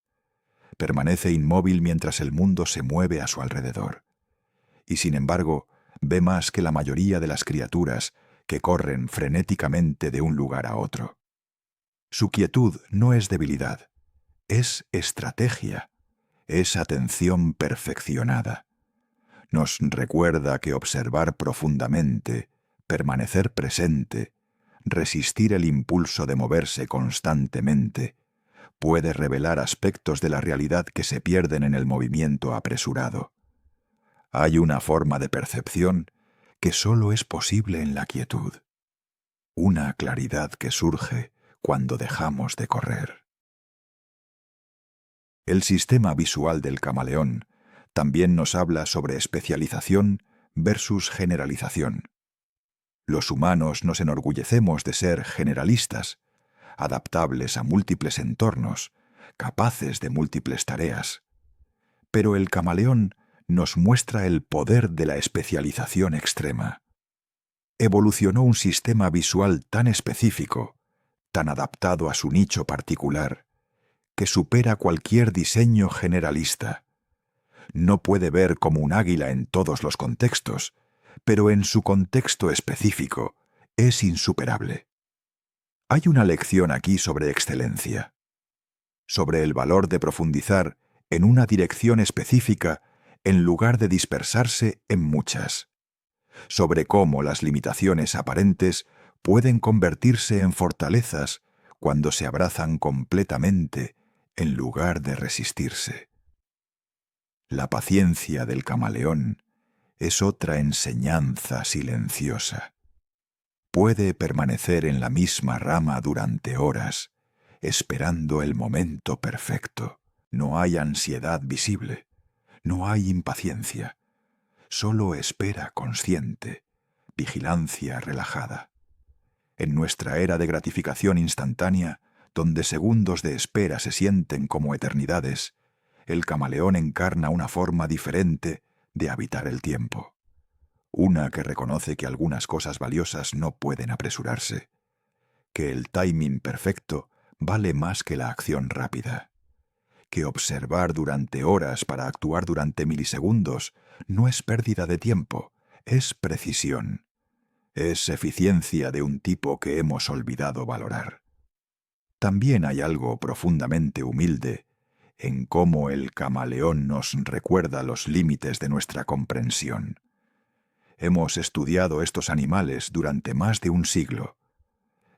Permanece inmóvil mientras el mundo se mueve a su alrededor. Y sin embargo, ve más que la mayoría de las criaturas que corren frenéticamente de un lugar a otro. Su quietud no es debilidad, es estrategia, es atención perfeccionada. Nos recuerda que observar profundamente, permanecer presente, resistir el impulso de moverse constantemente, puede revelar aspectos de la realidad que se pierden en el movimiento apresurado. Hay una forma de percepción que solo es posible en la quietud, una claridad que surge cuando dejamos de correr. El sistema visual del camaleón también nos habla sobre especialización versus generalización. Los humanos nos enorgullecemos de ser generalistas, adaptables a múltiples entornos, capaces de múltiples tareas. Pero el camaleón nos muestra el poder de la especialización extrema. Evolucionó un sistema visual tan específico, tan adaptado a su nicho particular, que supera cualquier diseño generalista. No puede ver como un águila en todos los contextos, pero en su contexto específico es insuperable. Hay una lección aquí sobre excelencia, sobre el valor de profundizar en una dirección específica en lugar de dispersarse en muchas, sobre cómo las limitaciones aparentes pueden convertirse en fortalezas cuando se abrazan completamente en lugar de resistirse. La paciencia del camaleón es otra enseñanza silenciosa. Puede permanecer en la misma rama durante horas, esperando el momento perfecto. No hay ansiedad visible, no hay impaciencia, solo espera consciente, vigilancia relajada. En nuestra era de gratificación instantánea, donde segundos de espera se sienten como eternidades, el camaleón encarna una forma diferente de habitar el tiempo. Una que reconoce que algunas cosas valiosas no pueden apresurarse, que el timing perfecto vale más que la acción rápida, que observar durante horas para actuar durante milisegundos no es pérdida de tiempo, es precisión, es eficiencia de un tipo que hemos olvidado valorar. También hay algo profundamente humilde en cómo el camaleón nos recuerda los límites de nuestra comprensión. Hemos estudiado estos animales durante más de un siglo.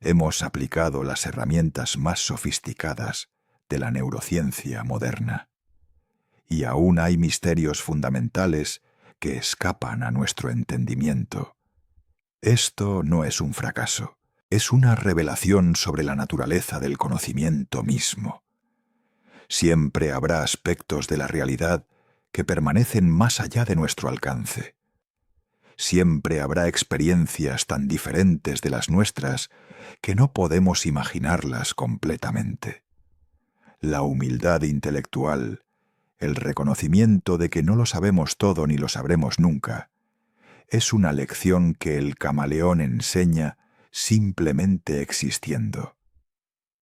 Hemos aplicado las herramientas más sofisticadas de la neurociencia moderna. Y aún hay misterios fundamentales que escapan a nuestro entendimiento. Esto no es un fracaso, es una revelación sobre la naturaleza del conocimiento mismo. Siempre habrá aspectos de la realidad que permanecen más allá de nuestro alcance. Siempre habrá experiencias tan diferentes de las nuestras que no podemos imaginarlas completamente. La humildad intelectual, el reconocimiento de que no lo sabemos todo ni lo sabremos nunca, es una lección que el camaleón enseña simplemente existiendo,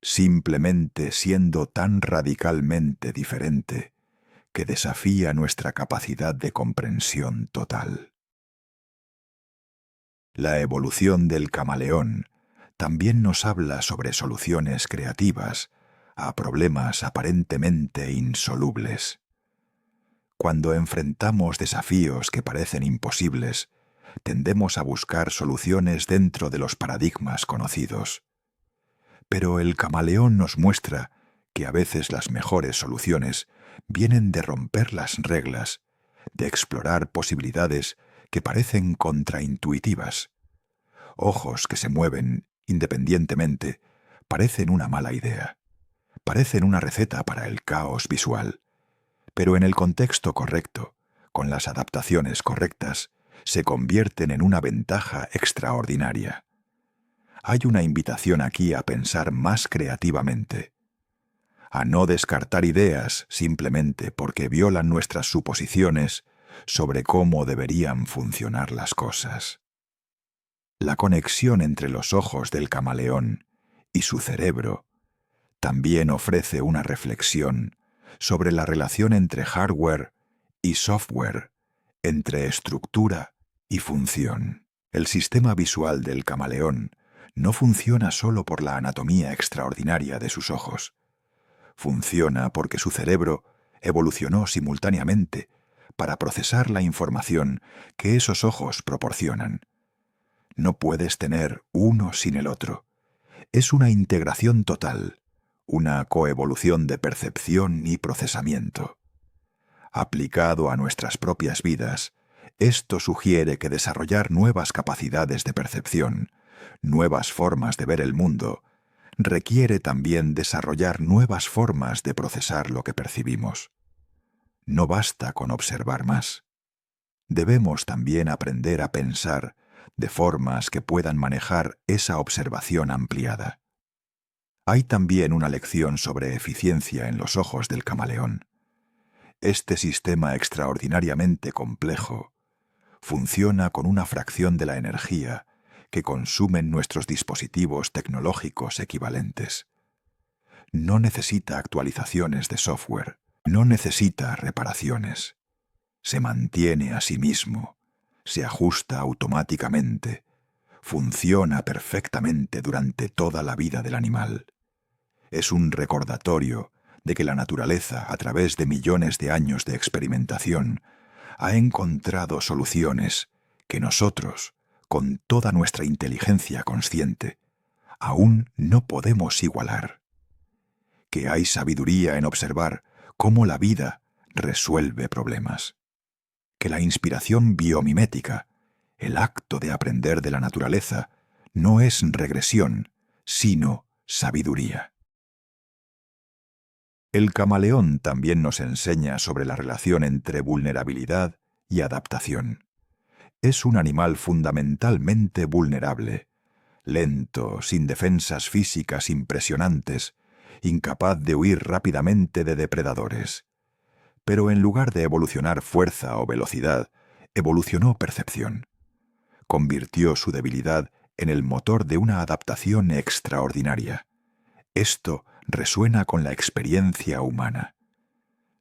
simplemente siendo tan radicalmente diferente que desafía nuestra capacidad de comprensión total. La evolución del camaleón también nos habla sobre soluciones creativas a problemas aparentemente insolubles. Cuando enfrentamos desafíos que parecen imposibles, tendemos a buscar soluciones dentro de los paradigmas conocidos. Pero el camaleón nos muestra que a veces las mejores soluciones vienen de romper las reglas, de explorar posibilidades que parecen contraintuitivas. Ojos que se mueven independientemente parecen una mala idea, parecen una receta para el caos visual, pero en el contexto correcto, con las adaptaciones correctas, se convierten en una ventaja extraordinaria. Hay una invitación aquí a pensar más creativamente, a no descartar ideas simplemente porque violan nuestras suposiciones sobre cómo deberían funcionar las cosas. La conexión entre los ojos del camaleón y su cerebro también ofrece una reflexión sobre la relación entre hardware y software, entre estructura y función. El sistema visual del camaleón no funciona solo por la anatomía extraordinaria de sus ojos. Funciona porque su cerebro evolucionó simultáneamente para procesar la información que esos ojos proporcionan. No puedes tener uno sin el otro. Es una integración total, una coevolución de percepción y procesamiento. Aplicado a nuestras propias vidas, esto sugiere que desarrollar nuevas capacidades de percepción, nuevas formas de ver el mundo, requiere también desarrollar nuevas formas de procesar lo que percibimos. No basta con observar más. Debemos también aprender a pensar de formas que puedan manejar esa observación ampliada. Hay también una lección sobre eficiencia en los ojos del camaleón. Este sistema extraordinariamente complejo funciona con una fracción de la energía que consumen nuestros dispositivos tecnológicos equivalentes. No necesita actualizaciones de software, no necesita reparaciones. Se mantiene a sí mismo, se ajusta automáticamente, funciona perfectamente durante toda la vida del animal. Es un recordatorio de que la naturaleza, a través de millones de años de experimentación, ha encontrado soluciones que nosotros, con toda nuestra inteligencia consciente, aún no podemos igualar. Que hay sabiduría en observar cómo la vida resuelve problemas. Que la inspiración biomimética, el acto de aprender de la naturaleza, no es regresión, sino sabiduría. El camaleón también nos enseña sobre la relación entre vulnerabilidad y adaptación. Es un animal fundamentalmente vulnerable, lento, sin defensas físicas impresionantes, incapaz de huir rápidamente de depredadores. Pero en lugar de evolucionar fuerza o velocidad, evolucionó percepción. Convirtió su debilidad en el motor de una adaptación extraordinaria. Esto resuena con la experiencia humana.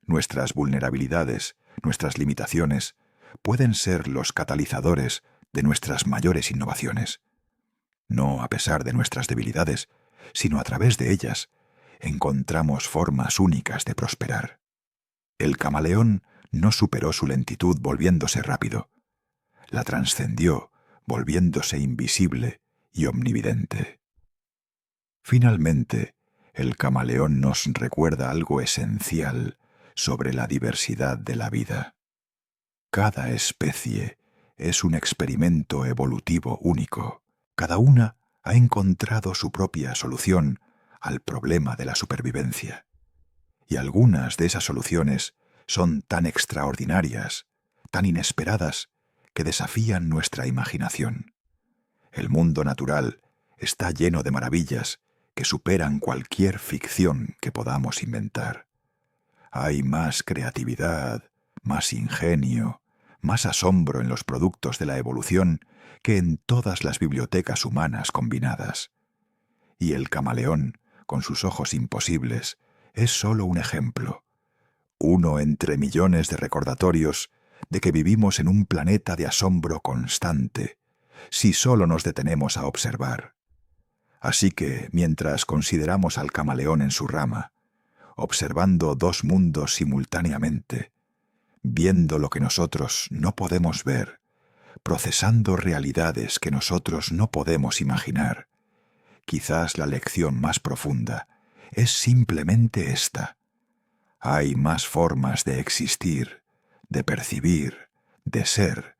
Nuestras vulnerabilidades, nuestras limitaciones, pueden ser los catalizadores de nuestras mayores innovaciones. No a pesar de nuestras debilidades, sino a través de ellas, encontramos formas únicas de prosperar. El camaleón no superó su lentitud volviéndose rápido. La trascendió, volviéndose invisible y omnividente. Finalmente, el camaleón nos recuerda algo esencial sobre la diversidad de la vida. Cada especie es un experimento evolutivo único. Cada una ha encontrado su propia solución al problema de la supervivencia. Y algunas de esas soluciones son tan extraordinarias, tan inesperadas, que desafían nuestra imaginación. El mundo natural está lleno de maravillas que superan cualquier ficción que podamos inventar. Hay más creatividad, más ingenio, más asombro en los productos de la evolución que en todas las bibliotecas humanas combinadas. Y el camaleón, con sus ojos imposibles, es solo un ejemplo, uno entre millones de recordatorios de que vivimos en un planeta de asombro constante, si solo nos detenemos a observar. Así que, mientras consideramos al camaleón en su rama, observando dos mundos simultáneamente, viendo lo que nosotros no podemos ver, procesando realidades que nosotros no podemos imaginar. Quizás la lección más profunda es simplemente esta: hay más formas de existir, de percibir, de ser,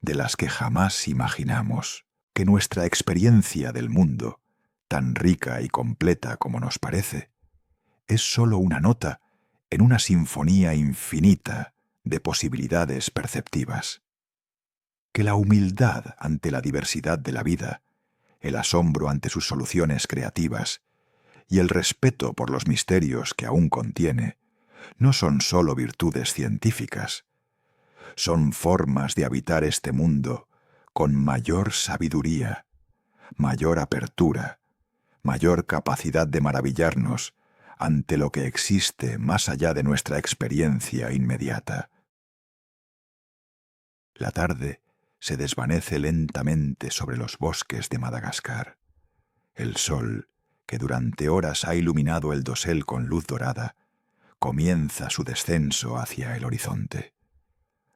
de las que jamás imaginamos, que nuestra experiencia del mundo, tan rica y completa como nos parece, es sólo una nota en una sinfonía infinita de posibilidades perceptivas. Que la humildad ante la diversidad de la vida, el asombro ante sus soluciones creativas y el respeto por los misterios que aún contiene, no son sólo virtudes científicas, son formas de habitar este mundo con mayor sabiduría, mayor apertura, mayor capacidad de maravillarnos ante lo que existe más allá de nuestra experiencia inmediata. La tarde se desvanece lentamente sobre los bosques de Madagascar. El sol, que durante horas ha iluminado el dosel con luz dorada, comienza su descenso hacia el horizonte.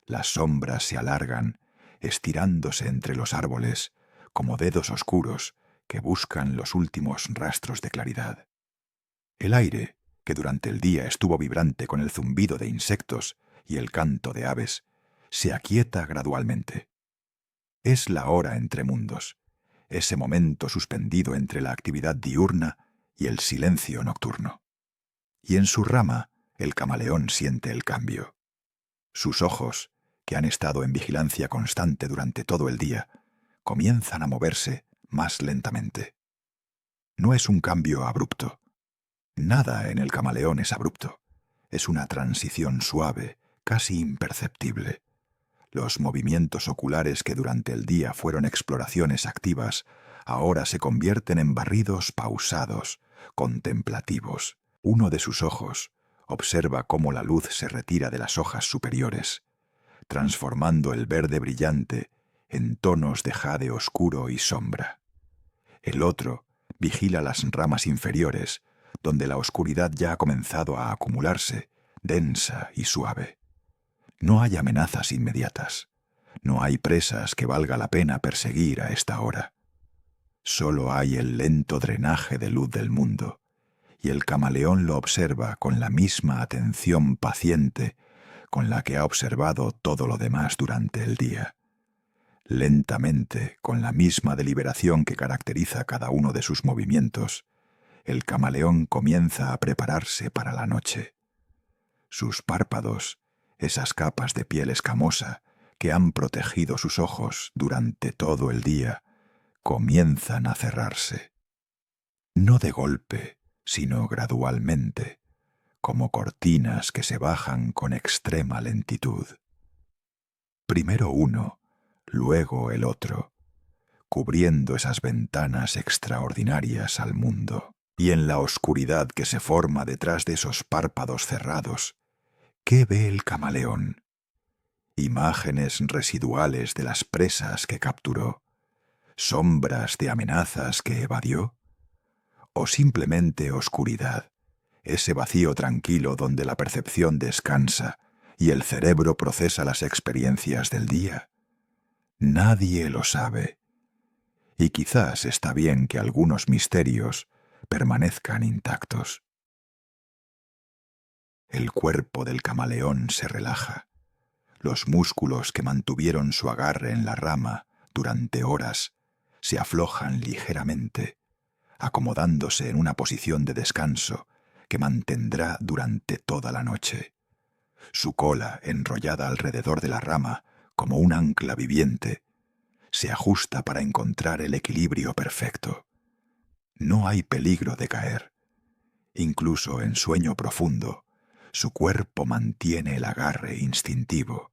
Las sombras se alargan, estirándose entre los árboles, como dedos oscuros que buscan los últimos rastros de claridad. El aire, que durante el día estuvo vibrante con el zumbido de insectos y el canto de aves, se aquieta gradualmente. Es la hora entre mundos, ese momento suspendido entre la actividad diurna y el silencio nocturno. Y en su rama, el camaleón siente el cambio. Sus ojos, que han estado en vigilancia constante durante todo el día, comienzan a moverse más lentamente. No es un cambio abrupto. Nada en el camaleón es abrupto. Es una transición suave, casi imperceptible. Los movimientos oculares que durante el día fueron exploraciones activas, ahora se convierten en barridos pausados, contemplativos. Uno de sus ojos observa cómo la luz se retira de las hojas superiores, transformando el verde brillante en tonos de jade oscuro y sombra. El otro vigila las ramas inferiores, donde la oscuridad ya ha comenzado a acumularse, densa y suave. No hay amenazas inmediatas. No hay presas que valga la pena perseguir a esta hora. Solo hay el lento drenaje de luz del mundo, y el camaleón lo observa con la misma atención paciente con la que ha observado todo lo demás durante el día. Lentamente, con la misma deliberación que caracteriza cada uno de sus movimientos, el camaleón comienza a prepararse para la noche. Sus párpados, esas capas de piel escamosa que han protegido sus ojos durante todo el día, comienzan a cerrarse. No de golpe, sino gradualmente, como cortinas que se bajan con extrema lentitud. Primero uno, luego el otro, cubriendo esas ventanas extraordinarias al mundo. Y en la oscuridad que se forma detrás de esos párpados cerrados, ¿qué ve el camaleón? Imágenes residuales de las presas que capturó, sombras de amenazas que evadió, o simplemente oscuridad, ese vacío tranquilo donde la percepción descansa y el cerebro procesa las experiencias del día. Nadie lo sabe. Y quizás está bien que algunos misterios permanezcan intactos. El cuerpo del camaleón se relaja. Los músculos que mantuvieron su agarre en la rama durante horas se aflojan ligeramente, acomodándose en una posición de descanso que mantendrá durante toda la noche. Su cola, enrollada alrededor de la rama como un ancla viviente, se ajusta para encontrar el equilibrio perfecto. No hay peligro de caer. Incluso en sueño profundo, su cuerpo mantiene el agarre instintivo.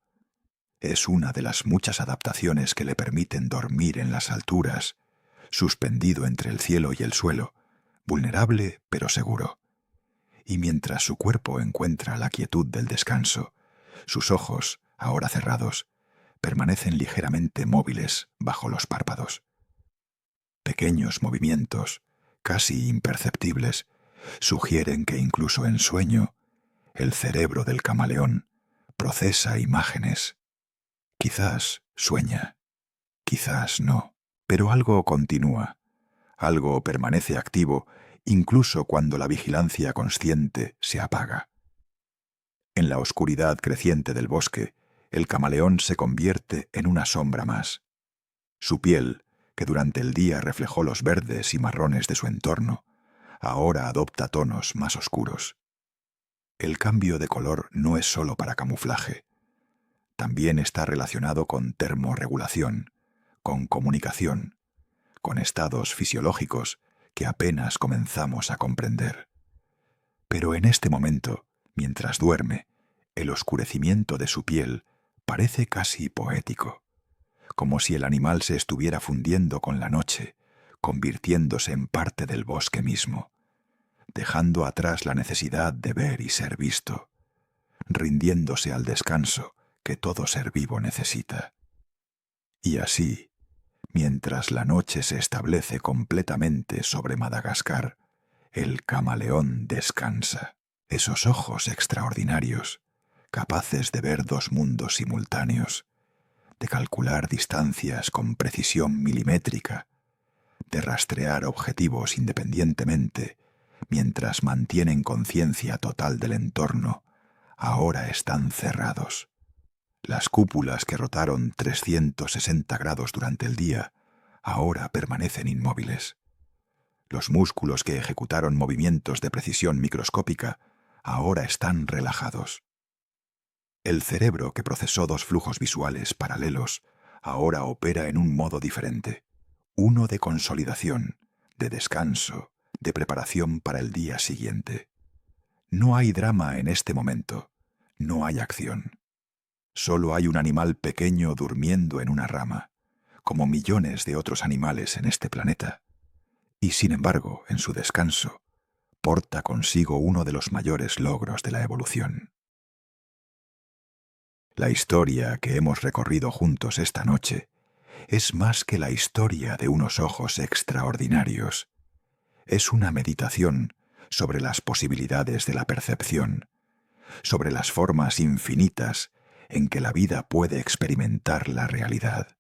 Es una de las muchas adaptaciones que le permiten dormir en las alturas, suspendido entre el cielo y el suelo, vulnerable pero seguro. Y mientras su cuerpo encuentra la quietud del descanso, sus ojos, ahora cerrados, permanecen ligeramente móviles bajo los párpados. Pequeños movimientos, casi imperceptibles, sugieren que incluso en sueño, el cerebro del camaleón procesa imágenes. Quizás sueña. quizás no, pero algo continúa, algo permanece activo incluso cuando la vigilancia consciente se apaga. En la oscuridad creciente del bosque, el camaleón se convierte en una sombra más. Su piel, que durante el día reflejó los verdes y marrones de su entorno, ahora adopta tonos más oscuros. El cambio de color no es solo para camuflaje. También está relacionado con termorregulación, con comunicación, con estados fisiológicos que apenas comenzamos a comprender. Pero en este momento, mientras duerme, el oscurecimiento de su piel parece casi poético, como si el animal se estuviera fundiendo con la noche, convirtiéndose en parte del bosque mismo, dejando atrás la necesidad de ver y ser visto, rindiéndose al descanso que todo ser vivo necesita. Y así, mientras la noche se establece completamente sobre Madagascar, el camaleón descansa. Esos ojos extraordinarios, capaces de ver dos mundos simultáneos, de calcular distancias con precisión milimétrica, de rastrear objetivos independientemente, mientras mantienen conciencia total del entorno, ahora están cerrados. Las cúpulas que rotaron 360 grados durante el día, ahora permanecen inmóviles. Los músculos que ejecutaron movimientos de precisión microscópica, ahora están relajados. El cerebro que procesó dos flujos visuales paralelos, ahora opera en un modo diferente, uno de consolidación, de descanso, de preparación para el día siguiente. No hay drama en este momento, no hay acción. Solo hay un animal pequeño durmiendo en una rama, como millones de otros animales en este planeta. Y sin embargo, en su descanso, porta consigo uno de los mayores logros de la evolución. La historia que hemos recorrido juntos esta noche es más que la historia de unos ojos extraordinarios. Es una meditación sobre las posibilidades de la percepción, sobre las formas infinitas en que la vida puede experimentar la realidad.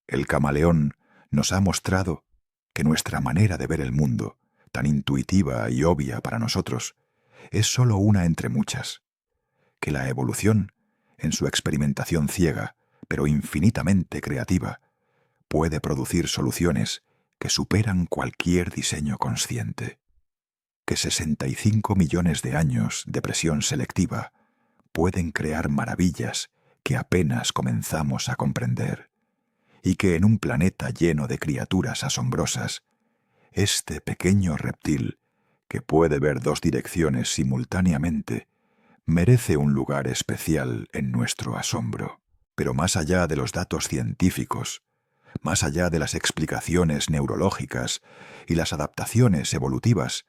El camaleón nos ha mostrado que nuestra manera de ver el mundo, tan intuitiva y obvia para nosotros, es solo una entre muchas, que la evolución, en su experimentación ciega, pero infinitamente creativa, puede producir soluciones que superan cualquier diseño consciente, que 65 millones de años de presión selectiva pueden crear maravillas que apenas comenzamos a comprender, y que en un planeta lleno de criaturas asombrosas, este pequeño reptil, que puede ver dos direcciones simultáneamente, merece un lugar especial en nuestro asombro. Pero más allá de los datos científicos, más allá de las explicaciones neurológicas y las adaptaciones evolutivas,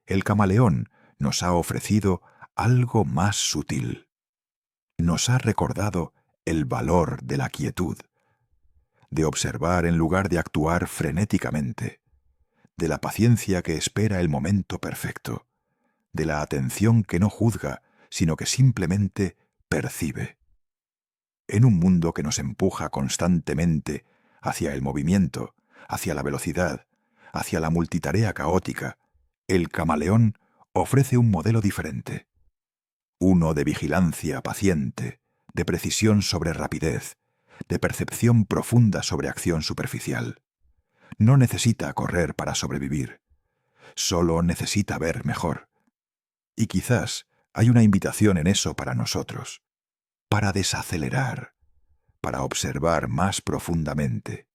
el camaleón nos ha ofrecido algo más sutil. Nos ha recordado el valor de la quietud, de observar en lugar de actuar frenéticamente, de la paciencia que espera el momento perfecto, de la atención que no juzga, sino que simplemente percibe. En un mundo que nos empuja constantemente hacia el movimiento, hacia la velocidad, hacia la multitarea caótica, el camaleón ofrece un modelo diferente. Uno de vigilancia paciente, de precisión sobre rapidez, de percepción profunda sobre acción superficial. No necesita correr para sobrevivir. Solo necesita ver mejor. Y quizás hay una invitación en eso para nosotros, para desacelerar, para observar más profundamente,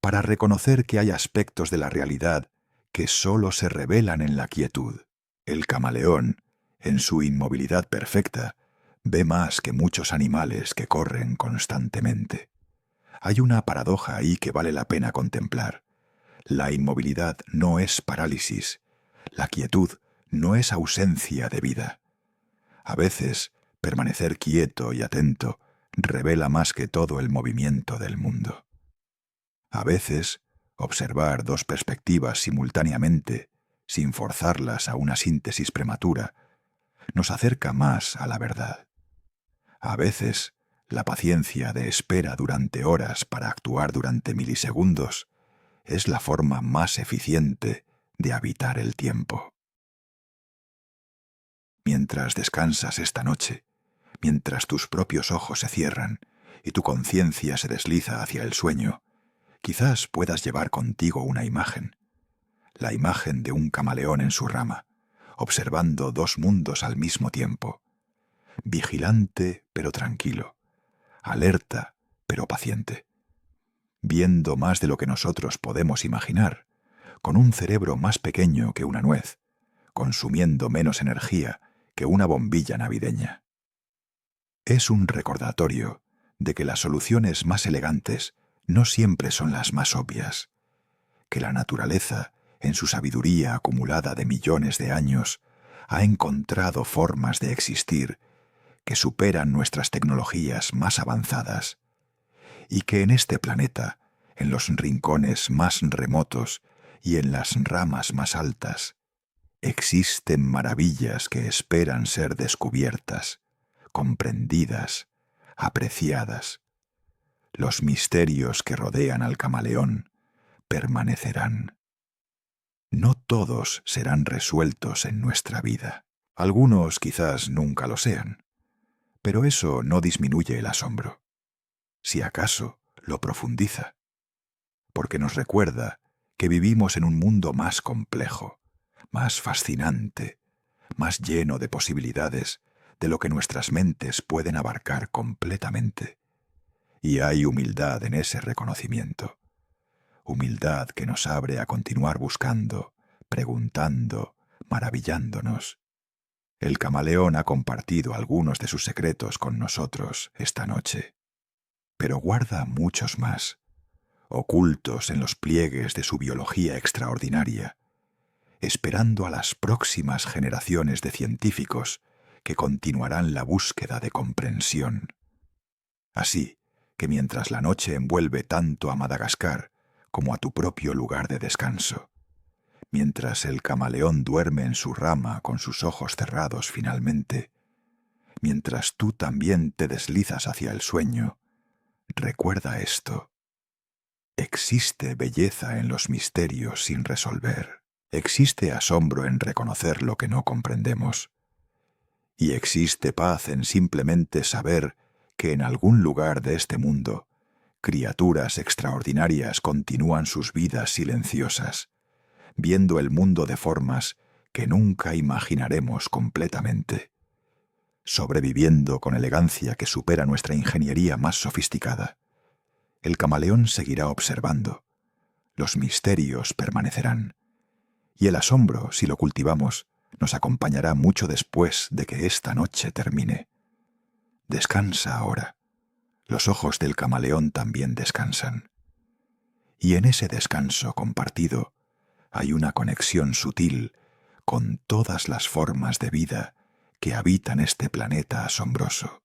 para reconocer que hay aspectos de la realidad que solo se revelan en la quietud. El camaleón, en su inmovilidad perfecta, ve más que muchos animales que corren constantemente. Hay una paradoja ahí que vale la pena contemplar. La inmovilidad no es parálisis, la quietud no es ausencia de vida. A veces, permanecer quieto y atento revela más que todo el movimiento del mundo. A veces, observar dos perspectivas simultáneamente, sin forzarlas a una síntesis prematura, nos acerca más a la verdad. A veces, La paciencia de espera durante horas para actuar durante milisegundos es la forma más eficiente de habitar el tiempo. Mientras descansas esta noche, mientras tus propios ojos se cierran y tu conciencia se desliza hacia el sueño, quizás puedas llevar contigo una imagen, la imagen de un camaleón en su rama, observando dos mundos al mismo tiempo, vigilante pero tranquilo, alerta pero paciente, viendo más de lo que nosotros podemos imaginar, con un cerebro más pequeño que una nuez, consumiendo menos energía que una bombilla navideña. Es un recordatorio de que las soluciones más elegantes no siempre son las más obvias, que la naturaleza, en su sabiduría acumulada de millones de años, ha encontrado formas de existir que superan nuestras tecnologías más avanzadas, y que en este planeta, en los rincones más remotos y en las ramas más altas, existen maravillas que esperan ser descubiertas, comprendidas, apreciadas. Los misterios que rodean al camaleón permanecerán. No todos serán resueltos en nuestra vida. Algunos quizás nunca lo sean, pero eso no disminuye el asombro. Si acaso, lo profundiza, porque nos recuerda que vivimos en un mundo más complejo, más fascinante, más lleno de posibilidades de lo que nuestras mentes pueden abarcar completamente. Y hay humildad en ese reconocimiento. Humildad que nos abre a continuar buscando, preguntando, maravillándonos. El camaleón ha compartido algunos de sus secretos con nosotros esta noche, pero guarda muchos más, ocultos en los pliegues de su biología extraordinaria, esperando a las próximas generaciones de científicos que continuarán la búsqueda de comprensión. Así que mientras la noche envuelve tanto a Madagascar como a tu propio lugar de descanso, mientras el camaleón duerme en su rama con sus ojos cerrados finalmente, mientras tú también te deslizas hacia el sueño, recuerda esto. Existe belleza en los misterios sin resolver. Existe asombro en reconocer lo que no comprendemos. Y existe paz en simplemente saber que en algún lugar de este mundo, criaturas extraordinarias continúan sus vidas silenciosas, viendo el mundo de formas que nunca imaginaremos completamente, sobreviviendo con elegancia que supera nuestra ingeniería más sofisticada. El camaleón seguirá observando, los misterios permanecerán, y el asombro, si lo cultivamos, nos acompañará mucho después de que esta noche termine. Descansa ahora. Los ojos del camaleón también descansan. Y en ese descanso compartido hay una conexión sutil con todas las formas de vida que habitan este planeta asombroso.